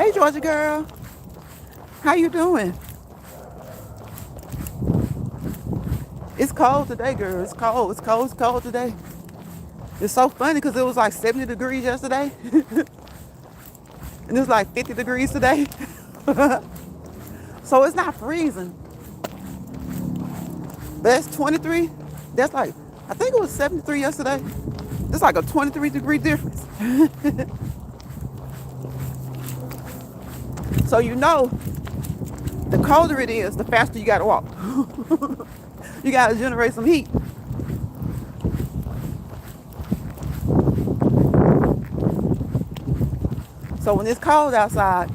Hey, Georgia girl. How you doing? It's cold today, girl. It's cold. It's cold. It's cold today. It's so funny because it was like 70 degrees yesterday. And it was like 50 degrees today. So it's not freezing. But it's 23. That's like, I think it was 73 yesterday. It's like a 23-degree difference. So you know, the colder it is, the faster you gotta walk. You gotta generate some heat. So when it's cold outside,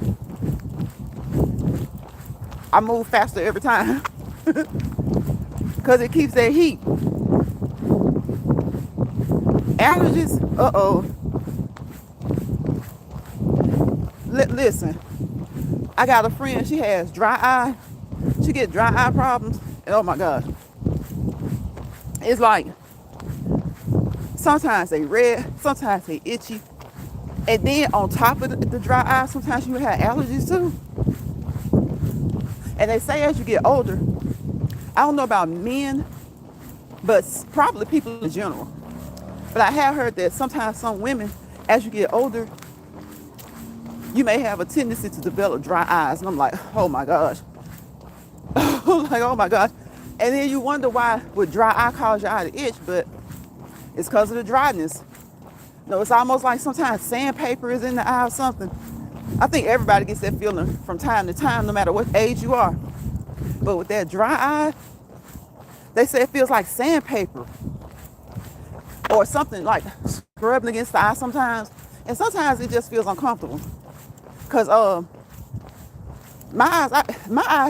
I move faster every time because it keeps that heat. Allergies, uh-oh. Listen, I got a friend, she has dry eye. She get dry eye problems. And oh my gosh. It's like, sometimes they red, sometimes they itchy. And then on top of the dry eye, sometimes you have allergies too. And they say as you get older, I don't know about men, but probably people in general. But I have heard that sometimes some women, as you get older, you may have a tendency to develop dry eyes. And I'm like, oh my gosh. Like, oh my gosh. And then you wonder why would dry eye cause your eye to itch, but it's because of the dryness. No, it's almost like sometimes sandpaper is in the eye or something. I think everybody gets that feeling from time to time, no matter what age you are. But with that dry eye, they say it feels like sandpaper or something like scrubbing against the eye sometimes. And sometimes it just feels uncomfortable. Because my eyes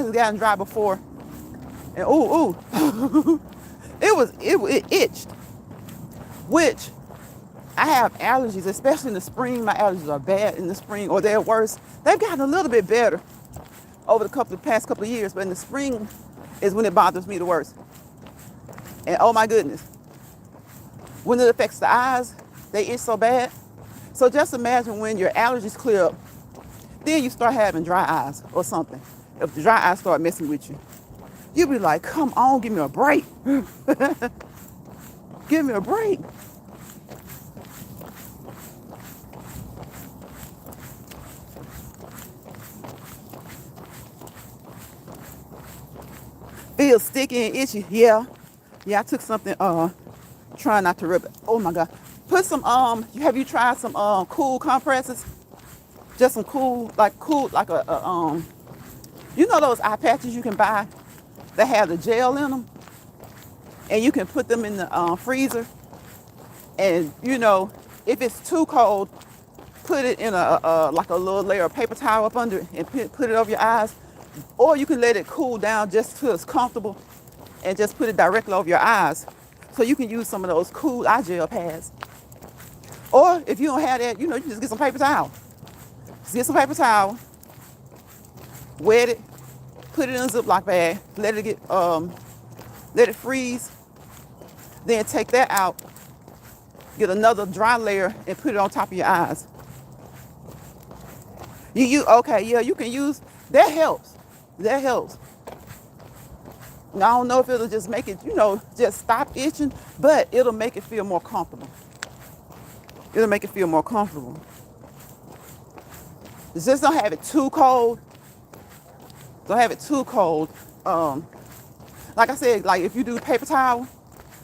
have gotten dry before. And it itched. Which I have allergies, especially in the spring. My allergies are bad in the spring, or they're worse. They've gotten a little bit better over the past couple of years, but in the spring is when it bothers me the worst. And oh my goodness, when it affects the eyes, they itch so bad. So just imagine when your allergies clear up, then you start having dry eyes or something. If the dry eyes start messing with you, you'll be like, come on, give me a break. Give me a break. Feel sticky and itchy. Yeah. Yeah, I took something, trying not to rub it. Oh my God. Put some, have you tried some cool compresses? Just some cool, like you know those eye patches you can buy that have the gel in them? And you can put them in the freezer. And you know, if it's too cold, put it in like a little layer of paper towel up under it and put it over your eyes. Or you can let it cool down just till it's comfortable and just put it directly over your eyes. So you can use some of those cool eye gel pads. Or if you don't have that, you know, you just get some paper towel. Just get some paper towel, wet it, put it in a Ziploc bag, let it freeze. Then take that out, get another dry layer and put it on top of your eyes. Okay, yeah, you can use, that helps. That helps. Now, I don't know if it'll just make it, you know, just stop itching, but it'll make it feel more comfortable. It'll make it feel more comfortable. Just don't have it too cold. Don't have it too cold. Like I said, like if you do paper towel,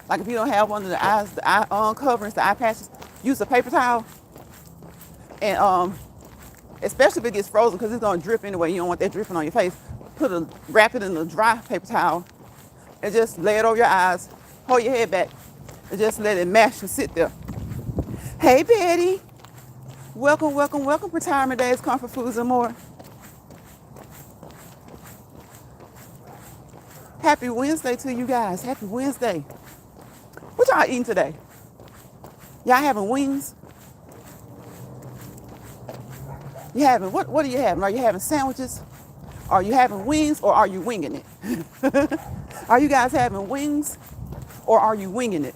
like if you don't have one of the eye coverings, the eye patches, use a paper towel. And especially if it gets frozen, because it's gonna drip anyway. You don't want that dripping on your face. Wrap it in a dry paper towel and just lay it over your eyes. Hold your head back and just let it mash and sit there. Hey Betty, welcome, welcome, welcome. Retirement Days, Comfort Foods and more. Happy Wednesday to you guys. Happy Wednesday. What y'all eating today? Y'all having wings? You having, what are you having? Are you having sandwiches? Are you having wings or are you winging it? Are you guys having wings or are you winging it?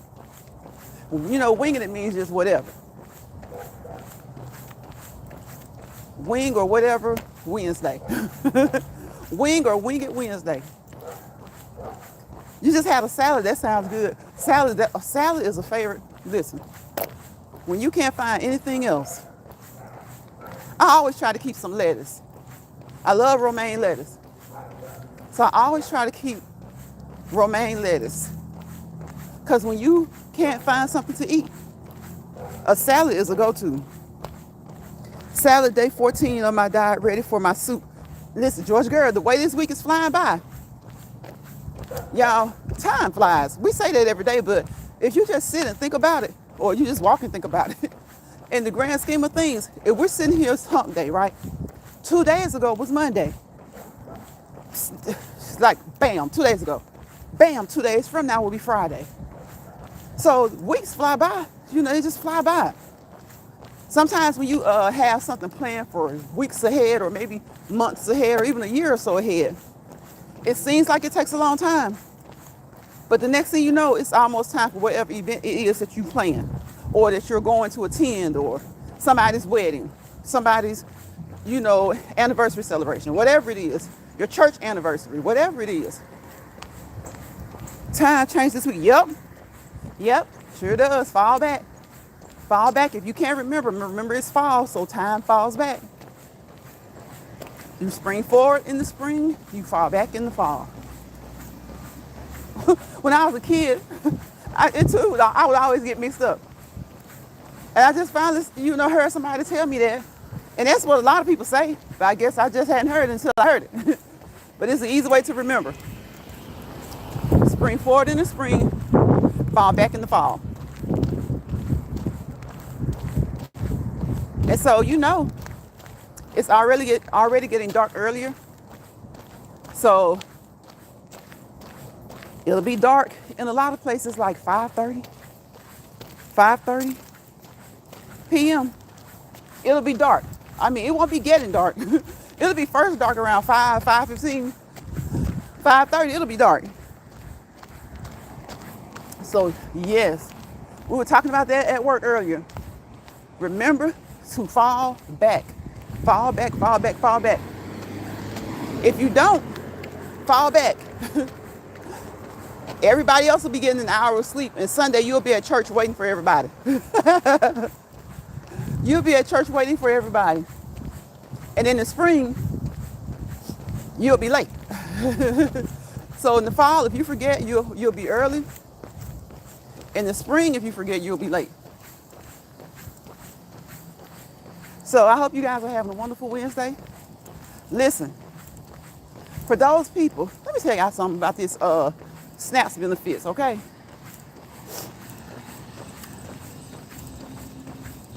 You know, winging it means just whatever. wing or whatever Wednesday. Wing or wing it Wednesday. You just had a salad, that sounds good. A salad is a favorite. Listen, when you can't find anything else, I always try to keep some lettuce. I love romaine lettuce. So I always try to keep romaine lettuce. Because when you can't find something to eat, a salad is a go-to. Salad day 14 on my diet, ready for my soup. Listen, George Girl, the way this week is flying by. Y'all, time flies. We say that every day, but if you just sit and think about it, or you just walk and think about it, in the grand scheme of things, if we're sitting here, it's hump day, right? 2 days ago was Monday. It's like, bam, 2 days ago. Bam, 2 days from now will be Friday. So weeks fly by, they just fly by. Sometimes when you have something planned for weeks ahead or maybe months ahead or even a year or so ahead, it seems like it takes a long time. But the next thing you know, it's almost time for whatever event it is that you plan or that you're going to attend or somebody's wedding, somebody's, anniversary celebration, whatever it is, your church anniversary, whatever it is. Time changed this week. Yep, sure does. Fall back. If you can't remember it's fall, so time falls back. You spring forward in the spring, you fall back in the fall. When I was a kid, I would always get mixed up. And I just finally, heard somebody tell me that. And that's what a lot of people say, but I guess I just hadn't heard it until I heard it. But it's an easy way to remember. Spring forward in the spring, fall back in the fall. And so, it's already getting dark earlier. So it'll be dark in a lot of places like 5:30 p.m. It'll be dark. I mean, it won't be getting dark. It'll be first dark around 5:15, 5:30, it'll be dark. So yes, we were talking about that at work earlier. Remember to fall back. Fall back. If you don't fall back, everybody else will be getting an hour of sleep, and Sunday you'll be at church waiting for everybody. You'll be at church waiting for everybody. And in the spring, you'll be late. So in the fall, if you forget, you'll be early. In the spring, if you forget, you'll be late. So I hope you guys are having a wonderful Wednesday. Listen, for those people, let me tell y'all something about this SNAP benefits, okay?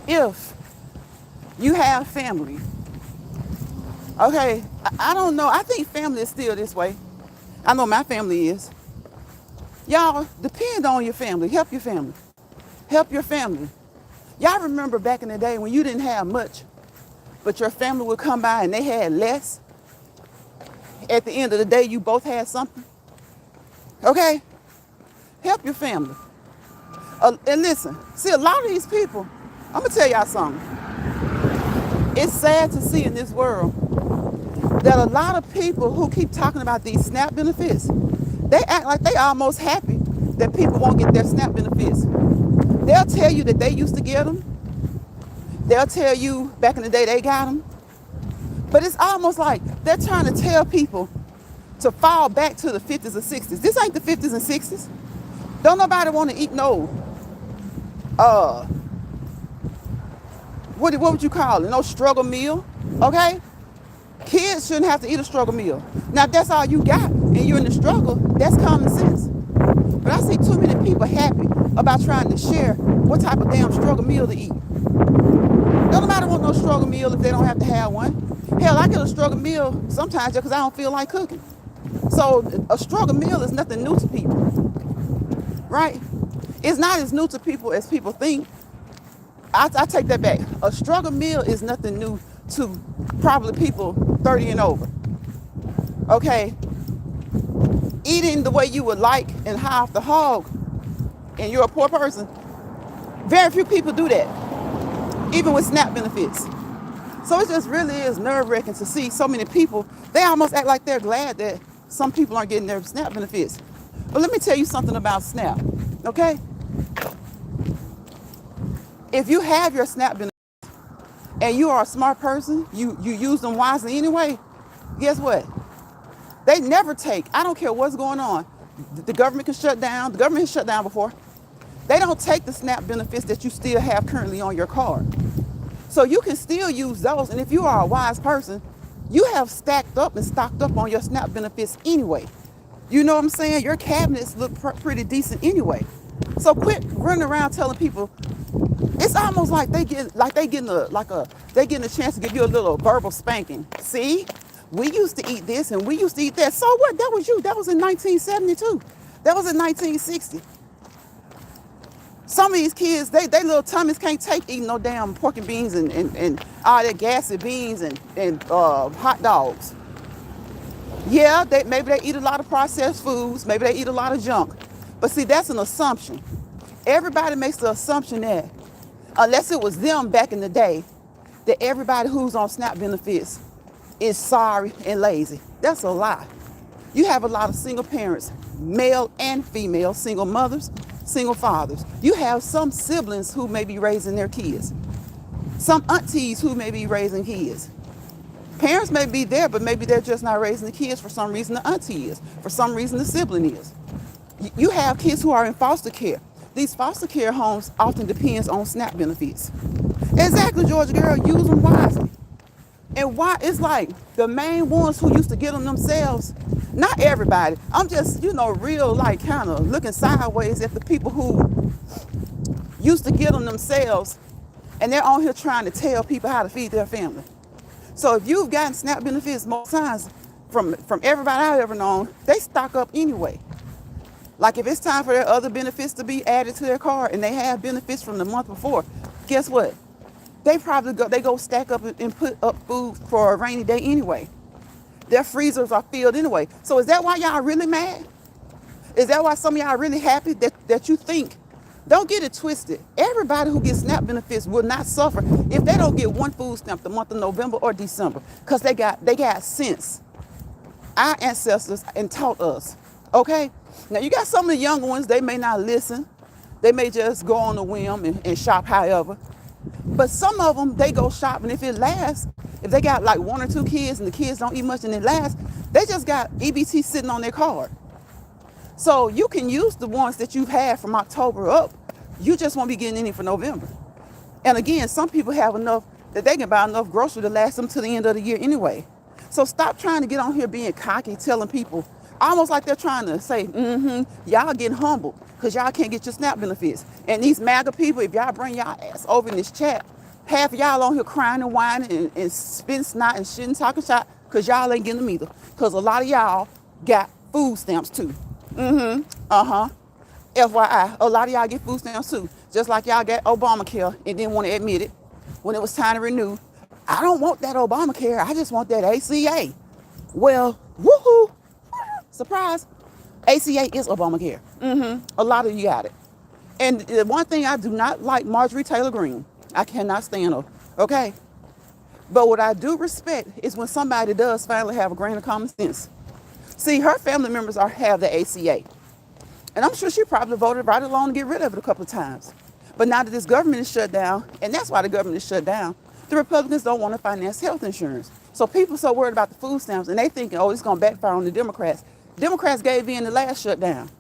If you have family, okay, I don't know, I think family is still this way. I know my family is. Y'all, depend on your family. Help your family. Help your family. Y'all remember back in the day when you didn't have much, but your family would come by and they had less? At the end of the day, you both had something. Okay? Help your family. And listen, see, a lot of these people, I'm going to tell y'all something. It's sad to see in this world that a lot of people who keep talking about these SNAP benefits, they act like they almost happy that people won't get their SNAP benefits. They'll tell you that they used to get them. They'll tell you back in the day they got them. But it's almost like they're trying to tell people to fall back to the 50s and 60s. This ain't the 50s and 60s. Don't nobody want to eat no, what would you call it? No struggle meal, okay? Kids shouldn't have to eat a struggle meal. Now, if that's all you got and you're in the struggle, that's common sense. But I see too many people happy about trying to share what type of damn struggle meal to eat. Don't nobody want no struggle meal if they don't have to have one. Hell, I get a struggle meal sometimes just because I don't feel like cooking. So a struggle meal is nothing new to people, right? It's not as new to people as people think. I take that back. A struggle meal is nothing new to probably people 30 and over. Okay? Eating the way you would like and high off the hog, and you're a poor person, very few people do that, even with SNAP benefits. So it just really is nerve-wracking to see so many people. They almost act like they're glad that some people aren't getting their SNAP benefits. But let me tell you something about SNAP, okay? If you have your SNAP benefits and you are a smart person, you use them wisely anyway, guess what? They never take, I don't care what's going on. The government can shut down. The government has shut down before. They don't take the SNAP benefits that you still have currently on your card. So you can still use those. And if you are a wise person, you have stacked up and stocked up on your SNAP benefits anyway. You know what I'm saying? Your cabinets look pretty decent anyway. So quit running around telling people. It's almost like they getting a chance to give you a little verbal spanking. See, we used to eat this and we used to eat that. So what? That was you. That was in 1972. That was in 1960. Some of these kids, they little tummies can't take eating no damn pork and beans and all that gassy beans and hot dogs. Yeah, maybe they eat a lot of processed foods. Maybe they eat a lot of junk. But see, that's an assumption. Everybody makes the assumption that, unless it was them back in the day, that everybody who's on SNAP benefits is sorry and lazy. That's a lie. You have a lot of single parents, male and female, single mothers, single fathers. You have some siblings who may be raising their kids. Some aunties who may be raising kids. Parents may be there, but maybe they're just not raising the kids. For some reason, the auntie is. For some reason, the sibling is. You have kids who are in foster care. These foster care homes often depends on SNAP benefits. Exactly, Georgia girl, use them wisely. And why it's like the main ones who used to get them themselves, not everybody. I'm just, real like kind of looking sideways at the people who used to get them themselves and they're on here trying to tell people how to feed their family. So if you've gotten SNAP benefits most times from everybody I've ever known, they stock up anyway. Like if it's time for their other benefits to be added to their card and they have benefits from the month before, guess what? They probably go stack up and put up food for a rainy day anyway. Their freezers are filled anyway. So is that why y'all really mad? Is that why some of y'all really happy that you think? Don't get it twisted. Everybody who gets SNAP benefits will not suffer if they don't get one food stamp the month of November or December, because they got sense. Our ancestors and taught us. Okay? Now you got some of the younger ones, they may not listen. They may just go on a whim and shop however. But some of them, they go shopping if it lasts. If they got like one or two kids and the kids don't eat much and it lasts, they just got EBT sitting on their card. So you can use the ones that you've had from October up. You just won't be getting any for November. And again, some people have enough that they can buy enough grocery to last them to the end of the year anyway. So stop trying to get on here being cocky, telling people, almost like they're trying to say, y'all getting humbled because y'all can't get your SNAP benefits. And these MAGA people, if y'all bring y'all ass over in this chat, half of y'all on here crying and whining and spitting snot and shitting talking shot because y'all ain't getting them either. Because a lot of y'all got food stamps too. FYI, a lot of y'all get food stamps too. Just like y'all got Obamacare and didn't want to admit it when it was time to renew. I don't want that Obamacare. I just want that ACA. Well, woohoo. Surprise. ACA is Obamacare. A lot of you got it. And the one thing I do not like, Marjorie Taylor Greene. I cannot stand her. Okay? But what I do respect is when somebody does finally have a grain of common sense. See, her family members have the ACA. And I'm sure she probably voted right along to get rid of it a couple of times. But now that this government is shut down, and that's why the government is shut down, the Republicans don't want to finance health insurance. So people are so worried about the food stamps, and they thinking, it's going to backfire on the Democrats. Democrats gave in the last shutdown.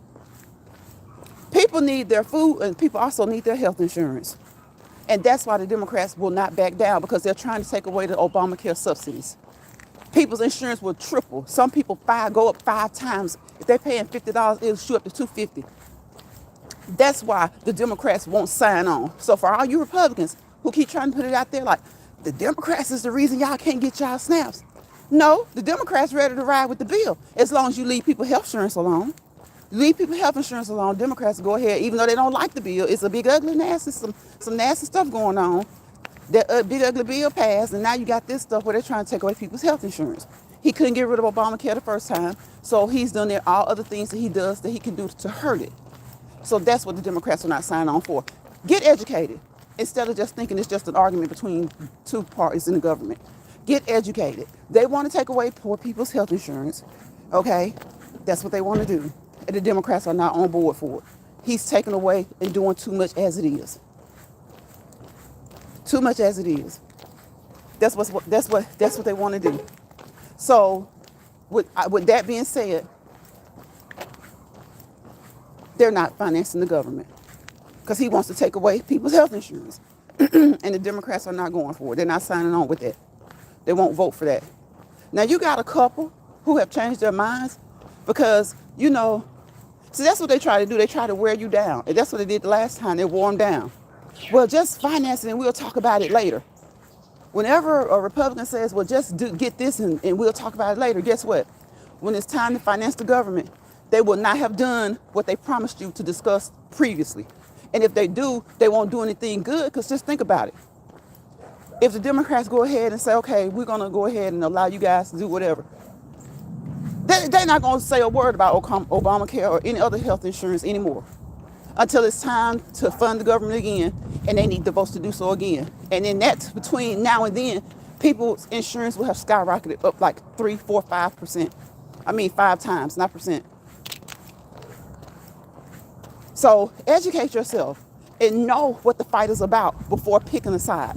People need their food, and people also need their health insurance. And that's why the Democrats will not back down, because they're trying to take away the Obamacare subsidies. People's insurance will triple. Some people go up 5 times. If they're paying $50, it'll shoot up to $250. That's why the Democrats won't sign on. So for all you Republicans who keep trying to put it out there like, the Democrats is the reason y'all can't get y'all snaps. No, the Democrats ready to ride with the bill as long as you leave people health insurance alone. Leave people health insurance alone. Democrats go ahead, even though they don't like the bill. It's a big, ugly, nasty, some nasty stuff going on. That big, ugly bill passed, and now you got this stuff where they're trying to take away people's health insurance. He couldn't get rid of Obamacare the first time, so he's done there all other things that he does that he can do to hurt it. So that's what the Democrats will not sign on for. Get educated. instead of just thinking it's just an argument between two parties in the government. Get educated. They want to take away poor people's health insurance. Okay? That's what they want to do. And the Democrats are not on board for it. He's taking away and doing too much as it is. Too much as it is. That's what they want to do. So, with that being said, they're not financing the government because he wants to take away people's health insurance. And the Democrats are not going for it. They're not signing on with that. They won't vote for that. Now, you got a couple who have changed their minds because, see, that's what they try to do. They try to wear you down. And that's what they did the last time. They wore them down. Well, just finance it and we'll talk about it later. Whenever a Republican says, well, just get this and we'll talk about it later, guess what? When it's time to finance the government, they will not have done what they promised you to discuss previously. And if they do, they won't do anything good because just think about it. If the Democrats go ahead and say, okay, we're going to go ahead and allow you guys to do whatever, they're not going to say a word about Obamacare or any other health insurance anymore until it's time to fund the government again, and they need the votes to do so again. And then that's between now and then, people's insurance will have skyrocketed up like 3, 4, 5%. I mean 5 times, not percent. So educate yourself and know what the fight is about before picking a side.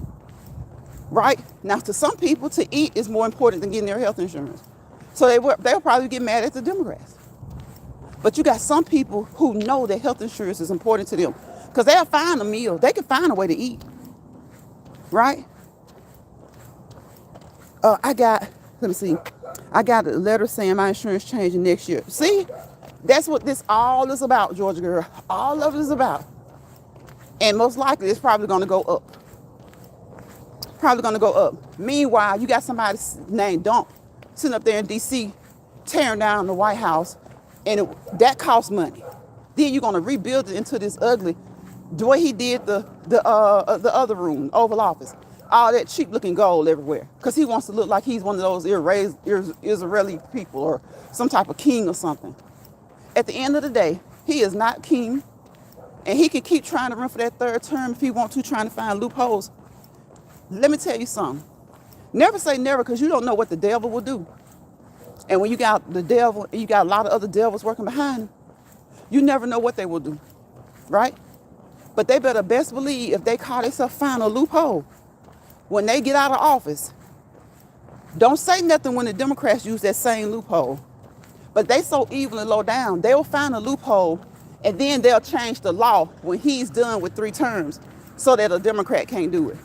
Right? Now, to some people, to eat is more important than getting their health insurance. So they'll probably get mad at the Democrats. But you got some people who know that health insurance is important to them because they'll find a meal. They can find a way to eat. Right? I got a letter saying my insurance changing next year. See? That's what this all is about, Georgia girl. All of it is about. And most likely it's probably going to go up. Probably going to go up. Meanwhile, you got somebody named Dump sitting up there in D.C. tearing down the White House, and that costs money. Then you're going to rebuild it into this ugly, the way he did the other room, Oval Office. All that cheap-looking gold everywhere. Because he wants to look like he's one of those Israeli people or some type of king or something. At the end of the day, he is not king, and he can keep trying to run for that third term if he wants to, trying to find loopholes. Let me tell you something. Never say never, because you don't know what the devil will do. And when you got the devil, and you got a lot of other devils working behind him, you never know what they will do, right? But they better best believe if they call themselves find a loophole, when they get out of office, don't say nothing when the Democrats use that same loophole. But they so evil and low down, they'll find a loophole, and then they'll change the law when he's done with 3 terms so that a Democrat can't do it.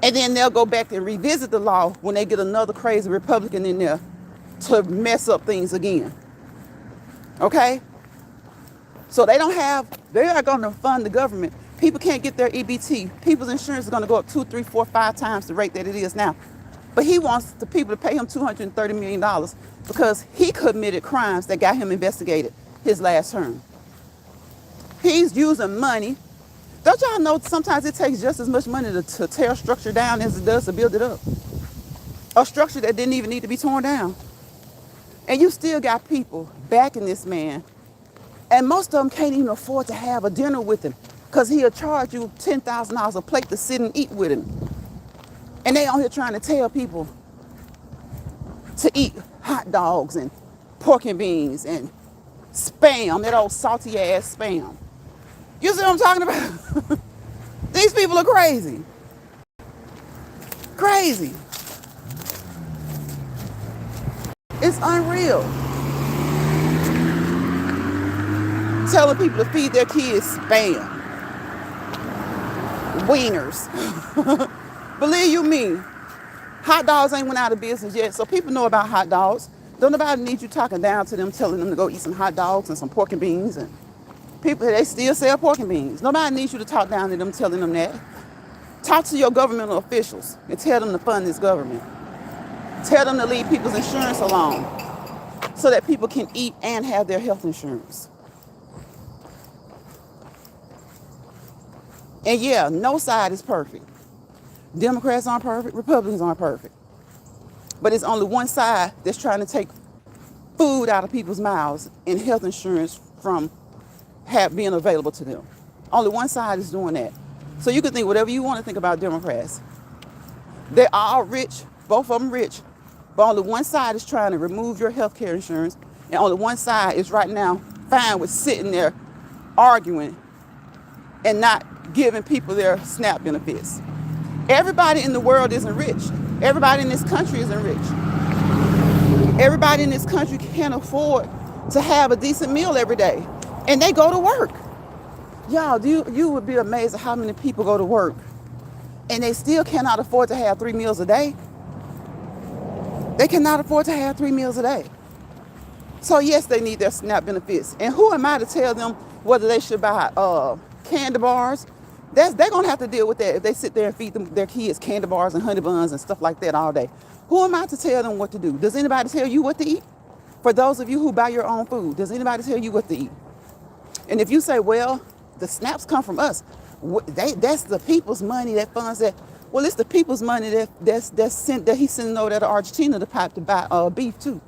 And then they'll go back and revisit the law when they get another crazy Republican in there to mess up things again. Okay? So they are going to fund the government. People can't get their EBT. People's insurance is going to go up 2, 3, 4, 5 times the rate that it is now. But he wants the people to pay him $230 million because he committed crimes that got him investigated his last term. He's using money. Don't y'all know sometimes it takes just as much money to tear a structure down as it does to build it up? A structure that didn't even need to be torn down. And you still got people backing this man. And most of them can't even afford to have a dinner with him because he'll charge you $10,000 a plate to sit and eat with him. And they on here trying to tell people to eat hot dogs and pork and beans and Spam, that old salty ass Spam. You see what I'm talking about? These people are crazy. Crazy. It's unreal. Telling people to feed their kids Spam. Wieners. Believe you me, hot dogs ain't went out of business yet, so people know about hot dogs. Don't nobody need you talking down to them, telling them to go eat some hot dogs and some pork and beans. And people, they still sell pork and beans. Nobody needs you to talk down to them, telling them that. Talk to your governmental officials and tell them to fund this government. Tell them to leave people's insurance alone so that people can eat and have their health insurance. And yeah, no side is perfect. Democrats aren't perfect, Republicans aren't perfect. But it's only one side that's trying to take food out of people's mouths and health insurance from being available to them. Only one side is doing that. So you can think whatever you want to think about Democrats. They're all rich, both of them rich, but only one side is trying to remove your health care insurance, and only one side is right now fine with sitting there arguing and not giving people their SNAP benefits. Everybody in the world isn't rich. Everybody in this country isn't rich. Everybody in this country can't afford to have a decent meal every day, and they go to work. Y'all, you would be amazed at how many people go to work and they still cannot afford to have 3 meals a day. They cannot afford to have 3 meals a day. So yes, they need their SNAP benefits. And who am I to tell them whether they should buy candy bars? They're gonna have to deal with that if they sit there and feed their kids candy bars and honey buns and stuff like that all day. Who am I to tell them what to do? Does anybody tell you what to eat? For those of you who buy your own food, does anybody tell you what to eat? And if you say, well, the SNAPs come from us, that's the people's money that funds that. Well, it's the people's money that's sent, that he's sending over there to Argentina to buy beef too.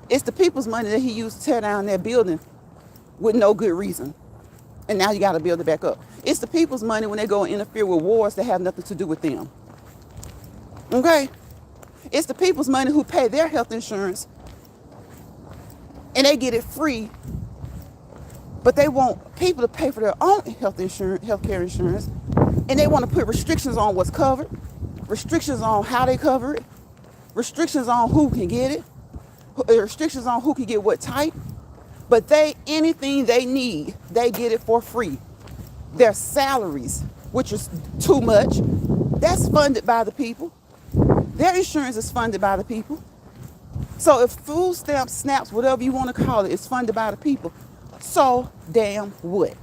It's the people's money that he used to tear down that building with no good reason. And now you got to build it back up. It's the people's money when they go and interfere with wars that have nothing to do with them. Okay? It's the people's money who pay their health insurance and they get it free, but they want people to pay for their own health care insurance, and they want to put restrictions on what's covered, restrictions on how they cover it, restrictions on who can get it, restrictions on who can get what type. But anything they need, they get it for free. Their salaries, which is too much, that's funded by the people. Their insurance is funded by the people. So if food stamps, snaps, whatever you want to call it, is funded by the people, so damn what?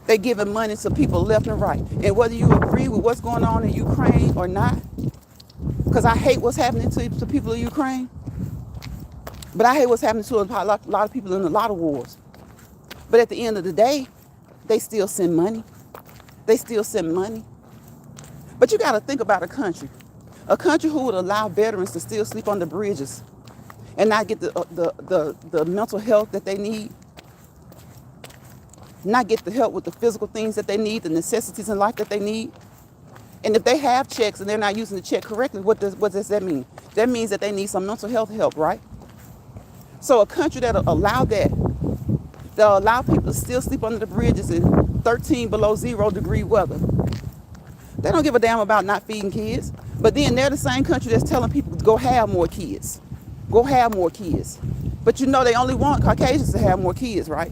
They're giving money to people left and right. And whether you agree with what's going on in Ukraine or not, because I hate what's happening to people in Ukraine, but I hate what's happening to a lot of people in a lot of wars. But at the end of the day, they still send money. They still send money. But you got to think about a country who would allow veterans to still sleep on the bridges and not get the mental health that they need, not get the help with the physical things that they need, the necessities in life that they need. And if they have checks and they're not using the check correctly, what does that mean? That means that they need some mental health help, right? So a country that'll allow people to still sleep under the bridges in 13 below 0 degree weather. They don't give a damn about not feeding kids. But then they're the same country that's telling people to go have more kids. Go have more kids. But you know they only want Caucasians to have more kids, right?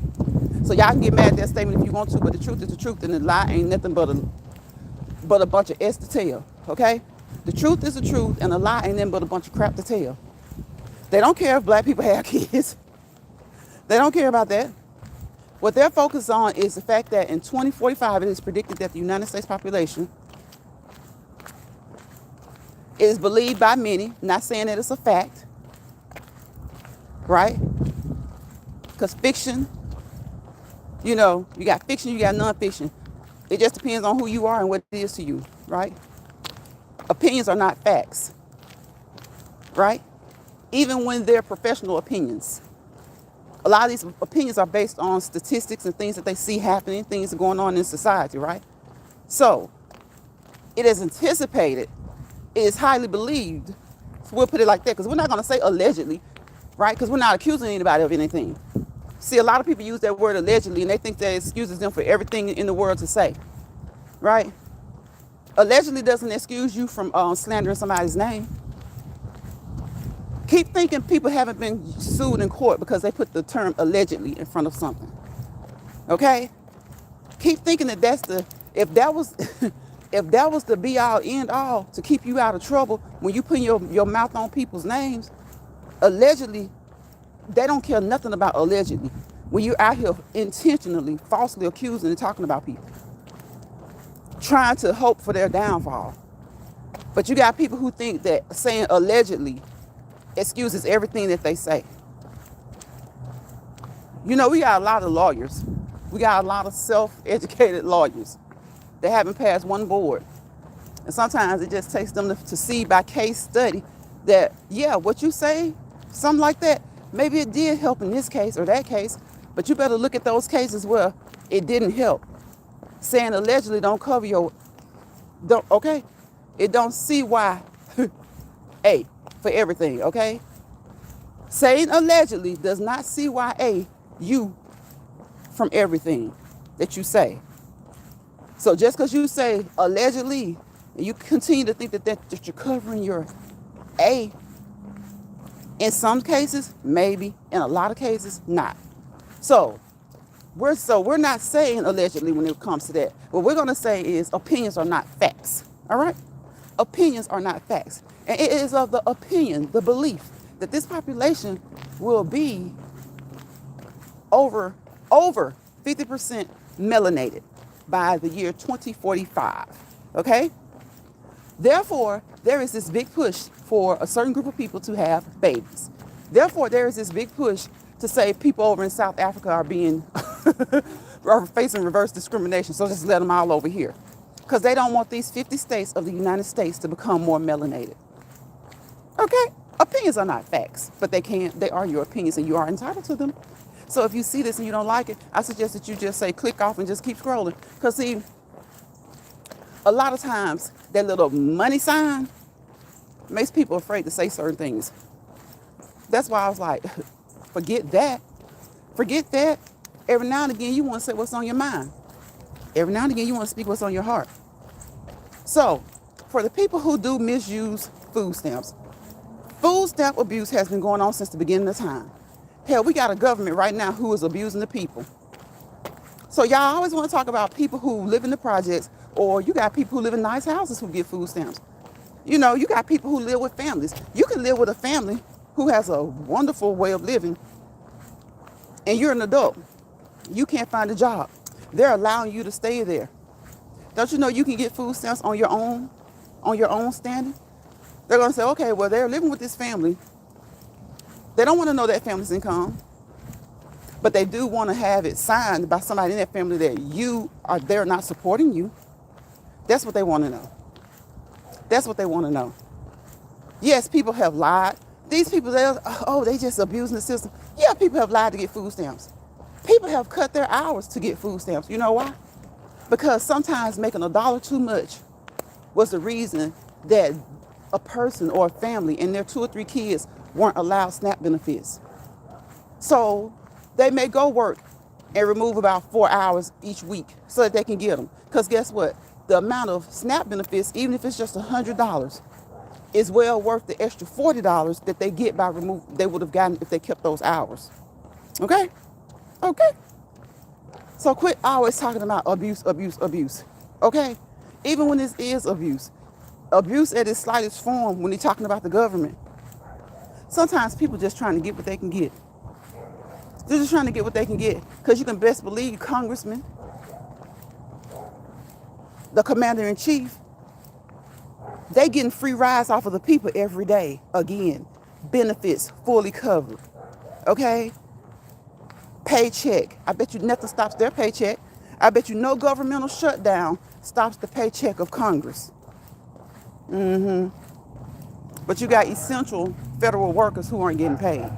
So y'all can get mad at that statement if you want to, but the truth is the truth, and the lie ain't nothing but a bunch of S to tell, okay? The truth is the truth, and the lie ain't nothing but a bunch of crap to tell. They don't care if black people have kids. They don't care about that. What they're focused on is the fact that in 2045, it is predicted that the United States population is believed by many, not saying that it's a fact, right? Because fiction, you got fiction, you got nonfiction. It just depends on who you are and what it is to you, right? Opinions are not facts, right? Even when they're professional opinions. A lot of these opinions are based on statistics and things that they see happening, things that are going on in society, right? So it is anticipated, it is highly believed. So we'll put it like that, because we're not going to say allegedly, right? Because we're not accusing anybody of anything. See, a lot of people use that word allegedly, and they think that excuses them for everything in the world to say, right? Allegedly doesn't excuse you from slandering somebody's name. Keep thinking people haven't been sued in court because they put the term allegedly in front of something. Okay? Keep thinking that if that was the be all end all to keep you out of trouble when you put your mouth on people's names, allegedly, they don't care nothing about allegedly when you're out here intentionally, falsely accusing and talking about people, trying to hope for their downfall. But you got people who think that saying allegedly excuses everything that they say. We got a lot of lawyers. We got a lot of self-educated lawyers that haven't passed one board. And sometimes it just takes them to see by case study that, yeah, what you say, something like that, maybe it did help in this case or that case, but you better look at those cases where it didn't help. Saying allegedly don't cover your, don't, okay? It don't CYA for everything, okay? Saying allegedly does not CYA you from everything that you say. So just because you say allegedly, and you continue to think that you're covering your A, in some cases, maybe, in a lot of cases, not. So we're not saying allegedly when it comes to that. What we're gonna say is opinions are not facts. All right? Opinions are not facts. And it is of the opinion, the belief that this population will be over 50% melanated by the year 2045. Okay? Therefore, there is this big push for a certain group of people to have babies. Therefore, there is this big push to say people over in South Africa are being are facing reverse discrimination, so just let them all over here. Because they don't want these 50 states of the United States to become more melanated. Okay? Opinions are not facts, but they are your opinions and you are entitled to them. So if you see this and you don't like it, I suggest that you just say click off and just keep scrolling. Because see, a lot of times that little money sign makes people afraid to say certain things. That's why I was like, forget that. Forget that. Every now and again, you want to say what's on your mind. Every now and again, you want to speak what's on your heart. So, for the people who do misuse food stamps, food stamp abuse has been going on since the beginning of time. Hell, we got a government right now who is abusing the people. So y'all always want to talk about people who live in the projects, or you got people who live in nice houses who get food stamps. You know, you got people who live with families. You can live with a family who has a wonderful way of living, and you're an adult. You can't find a job. They're allowing you to stay there. Don't you know you can get food stamps on your own standing? They're going to say, okay, well, they're living with this family. They don't want to know that family's income, but they do want to have it signed by somebody in that family that they're not supporting you. That's what they want to know. That's what they want to know. Yes, people have lied. These people, they just abusing the system. Yeah, people have lied to get food stamps. People have cut their hours to get food stamps. You know why? Because sometimes making $1 too much was the reason that a person or a family and their 2 or 3 kids weren't allowed SNAP benefits. So they may go work and remove about 4 hours each week so that they can get them. Because guess what? The amount of SNAP benefits, even if it's just $100, is well worth the extra $40 that they get they would have gotten if they kept those hours. Okay? Okay? So quit always talking about abuse, abuse, abuse. Okay? Even when this is abuse. Abuse at its slightest form when you're talking about the government. Sometimes people just trying to get what they can get. They're just trying to get what they can get. Because you can best believe congressmen, the commander-in-chief, they getting free rides off of the people every day. Again, benefits fully covered. Okay? Paycheck. I bet you nothing stops their paycheck. I bet you no governmental shutdown stops the paycheck of Congress. But you got essential federal workers who aren't getting paid.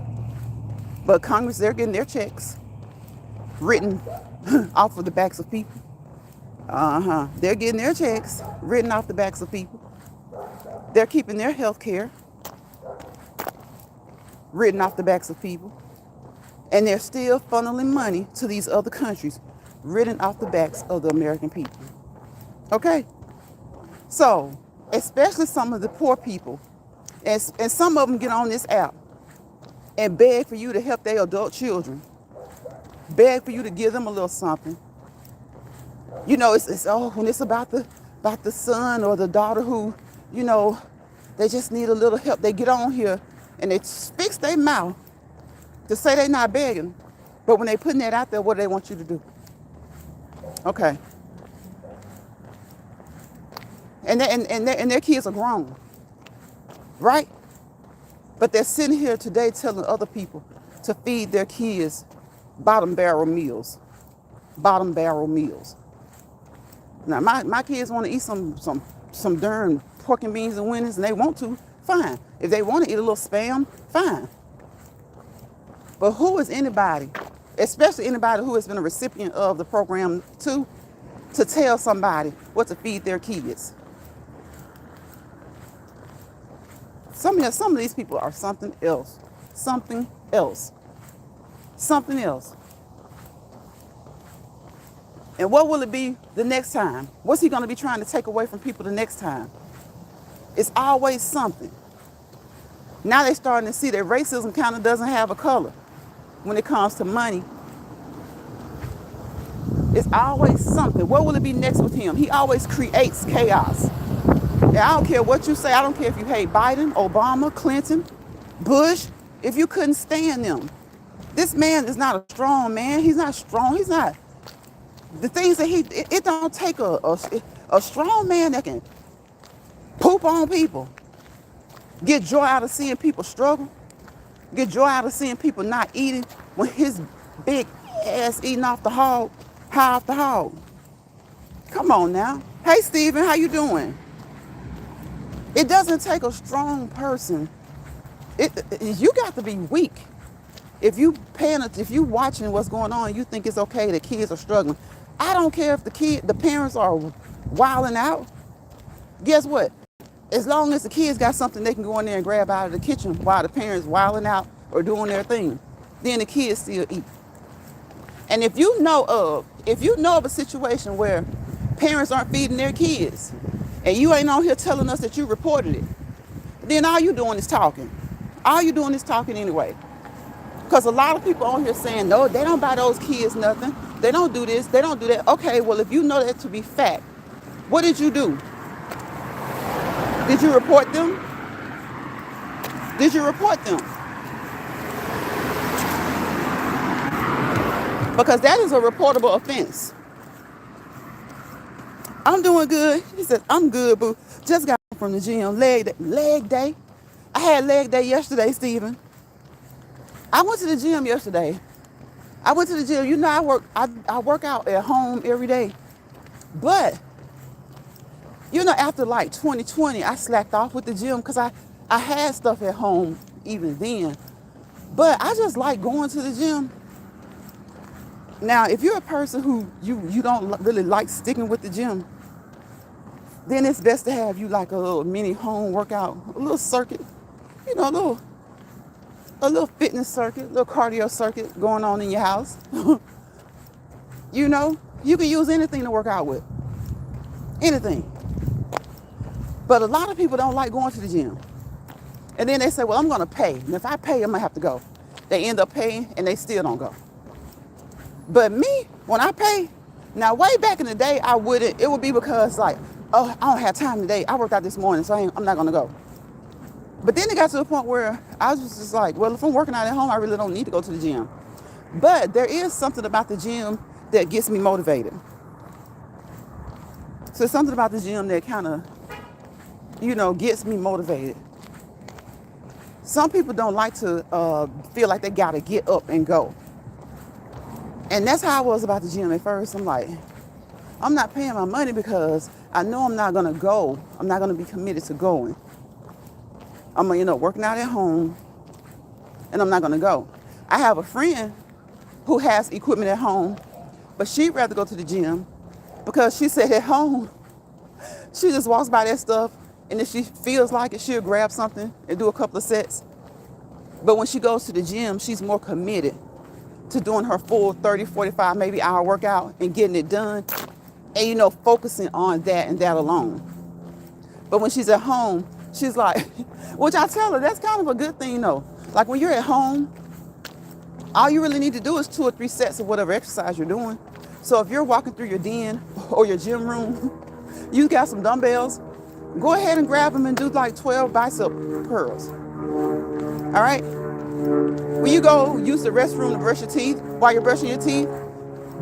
But Congress, they're getting their checks written off of the backs of people. They're getting their checks written off the backs of people. They're keeping their health care written off the backs of people. And they're still funneling money to these other countries written off the backs of the American people. Okay? So, especially some of the poor people, and some of them get on this app and beg for you to help their adult children. Beg for you to give them a little something. You know, when it's about the son or the daughter who, you know, they just need a little help. They get on here and they fix their mouth to say they're not begging. But when they putting that out there, what do they want you to do? Okay. And their kids are grown. Right? But they're sitting here today telling other people to feed their kids bottom barrel meals. Bottom barrel meals. Now, my kids want to eat some darn pork and beans and Wendy's, and they want to, fine. If they want to eat a little Spam, fine. But who is anybody, especially anybody who has been a recipient of the program too, to tell somebody what to feed their kids. Some of these people are something else. Something else. Something else. And what will it be the next time? What's he going to be trying to take away from people the next time? It's always something. Now they're starting to see that racism kind of doesn't have a color when it comes to money. It's always something. What will it be next with him? He always creates chaos. And I don't care what you say. I don't care if you hate Biden, Obama, Clinton, Bush. If you couldn't stand them. This man is not a strong man. He's not strong. He's not. The things that it don't take a strong man that can poop on people. Get joy out of seeing people struggle. Get joy out of seeing people not eating when his big ass eating off the hog, high off the hog. Come on now. Hey, Steven, how you doing? It doesn't take a strong person. You got to be weak. If you watching what's going on, you think it's okay that kids are struggling. I don't care if the parents are wilding out. Guess what? As long as the kids got something they can go in there and grab out of the kitchen while the parents wilding out or doing their thing, then the kids still eat. And if you know of a situation where parents aren't feeding their kids, and you ain't on here telling us that you reported it, then all you doing is talking. All you doing is talking anyway. Because a lot of people on here saying, no, they don't buy those kids nothing. They don't do this. They don't do that. Okay, well, if you know that to be fact, what did you do? Did you report them? Did you report them? Because that is a reportable offense. I'm doing good. He said, I'm good, boo. Just got from the gym. Leg day. I had leg day yesterday, Stephen. I went to the gym yesterday. I went to the gym. You know, I work out at home every day. But, you know, after like 2020, I slacked off with the gym because I had stuff at home even then. But I just like going to the gym. Now, if you're a person who you don't really like sticking with the gym, then it's best to have you like a little mini home workout, a little circuit, you know, a little fitness circuit, a little cardio circuit going on in your house. You know, you can use anything to work out with. Anything. But a lot of people don't like going to the gym. And then they say, well, I'm going to pay. And if I pay, I'm going to have to go. They end up paying and they still don't go. But me, when I pay, now way back in the day, I wouldn't. It would be because like, oh, I don't have time today. I worked out this morning, so I'm not going to go. But then it got to a point where I was just like, well, if I'm working out at home, I really don't need to go to the gym. But there is something about the gym that gets me motivated. So it's something about the gym that kind of, you know, gets me motivated. Some people don't like to feel like they got to get up and go. And that's how I was about the gym at first. I'm like, I'm not paying my money because I know I'm not going to go. I'm not going to be committed to going. I'm going to end up working out at home and I'm not going to go. I have a friend who has equipment at home, but she'd rather go to the gym because she said at home, she just walks by that stuff and if she feels like it, she'll grab something and do a couple of sets. But when she goes to the gym, she's more committed to doing her full 30, 45, maybe hour workout and getting it done. And, you know, focusing on that and that alone. But when she's at home, she's like, which I tell her, that's kind of a good thing, though. Like when you're at home, all you really need to do is 2 or 3 sets of whatever exercise you're doing. So if you're walking through your den or your gym room, you got some dumbbells, go ahead and grab them and do like 12 bicep curls. All right? When you go use the restroom to brush your teeth, while you're brushing your teeth,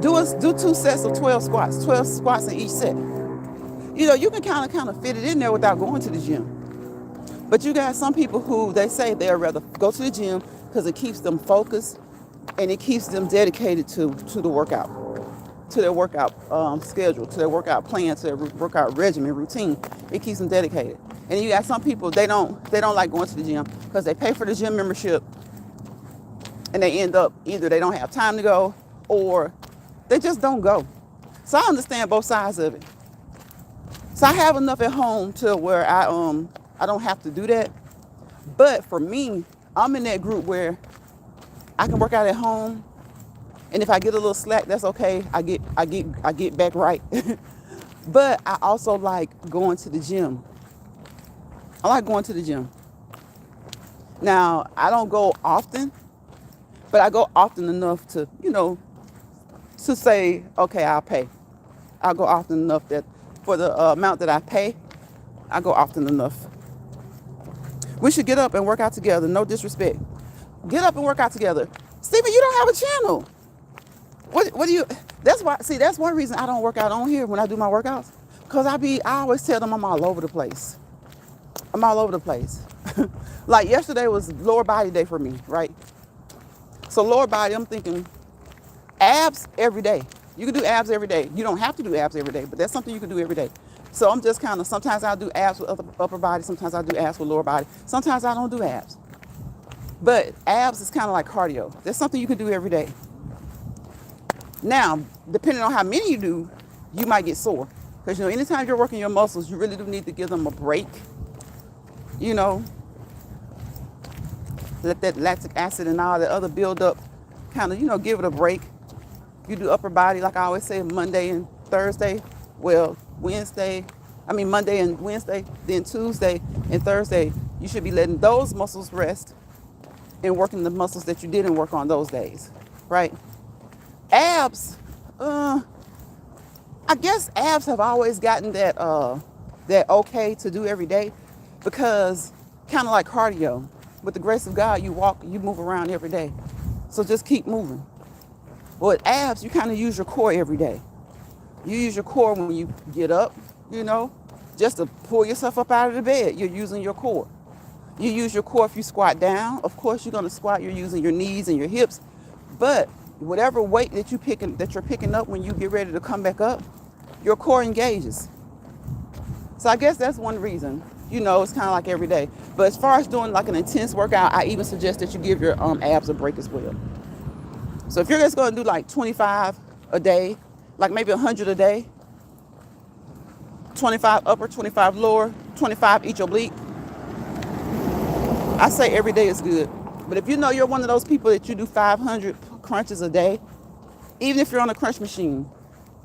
do 2 sets of 12 squats in each set. You know, you can kind of fit it in there without going to the gym. But you got some people who they say they'd rather go to the gym because it keeps them focused and it keeps them dedicated to the workout, to their workout schedule, to their workout plan, to their workout regimen, routine. It keeps them dedicated. And you got some people, they don't like going to the gym because they pay for the gym membership and they end up either they don't have time to go or they just don't go. So I understand both sides of it. So I have enough at home to where I don't have to do that. But for me, I'm in that group where I can work out at home, and if I get a little slack, that's okay. I get back right. But I also like going to the gym. I like going to the gym. Now, I don't go often, but I go often enough to, to say, okay, I'll pay. I'll go often enough that for the amount that I pay, I go often enough. We should get up and work out together. No disrespect. Get up and work out together. Stephen, you don't have a channel. What do you, that's one reason I don't work out on here when I do my workouts. Because I always tell them I'm all over the place. I'm all over the place. Like yesterday was lower body day for me, right? So lower body, I'm thinking abs every day. You can do abs every day. You don't have to do abs every day, but that's something you can do every day. So I'm just kind of, sometimes I'll do abs with upper body. Sometimes I'll do abs with lower body. Sometimes I don't do abs. But abs is kind of like cardio. That's something you can do every day. Now, depending on how many you do, you might get sore. Because, anytime you're working your muscles, you really do need to give them a break. Let that lactic acid and all that other buildup kind of, give it a break. You do upper body, like I always say, Monday and Thursday. Well, Monday and Wednesday, then Tuesday and Thursday, you should be letting those muscles rest and working the muscles that you didn't work on those days, right? Abs, I guess abs have always gotten that okay to do every day, because kind of like cardio, with the grace of God, you walk, you move around every day. So just keep moving. Well, with abs, you kind of use your core every day. You use your core when you get up, just to pull yourself up out of the bed. You're using your core. You use your core if you squat down. Of course, you're going to squat. You're using your knees and your hips. But whatever weight that you're picking up when you get ready to come back up, your core engages. So I guess that's one reason. It's kind of like every day. But as far as doing like an intense workout, I even suggest that you give your abs a break as well. So if you're just going to do like 25 a day, like maybe 100 a day, 25 upper, 25 lower, 25 each oblique, I say every day is good. But if you're one of those people that you do 500 crunches a day, even if you're on a crunch machine,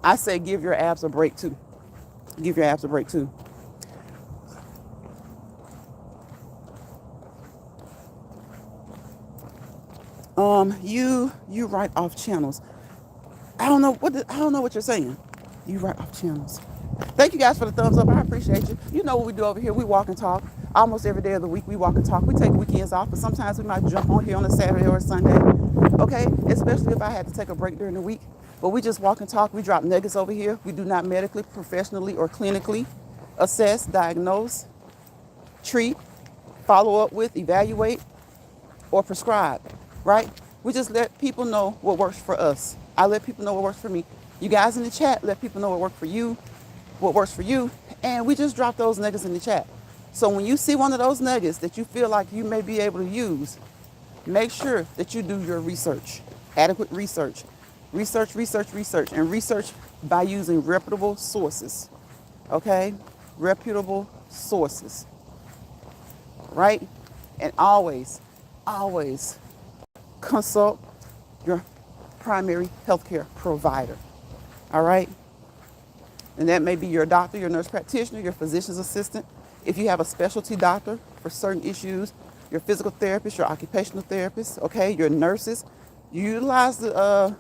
I say give your abs a break too. Give your abs a break too. You write off channels. I don't know what you're saying. You write off channels. Thank you guys for the thumbs up. I appreciate you. You know what we do over here. We walk and talk. Almost every day of the week we walk and talk. We take weekends off, but sometimes we might jump on here on a Saturday or a Sunday. Okay? Especially if I had to take a break during the week. But we just walk and talk. We drop nuggets over here. We do not medically, professionally, or clinically assess, diagnose, treat, follow up with, evaluate, or prescribe. Right? We just let people know what works for us. I let people know what works for me. You guys in the chat, let people know what works for you, and we just drop those nuggets in the chat. So when you see one of those nuggets that you feel like you may be able to use, make sure that you do your research, adequate research, and research by using reputable sources, okay? Reputable sources, right? And always consult your primary healthcare provider, all right? And that may be your doctor, your nurse practitioner, your physician's assistant. If you have a specialty doctor for certain issues, your physical therapist, your occupational therapist, okay, your nurses. You utilize the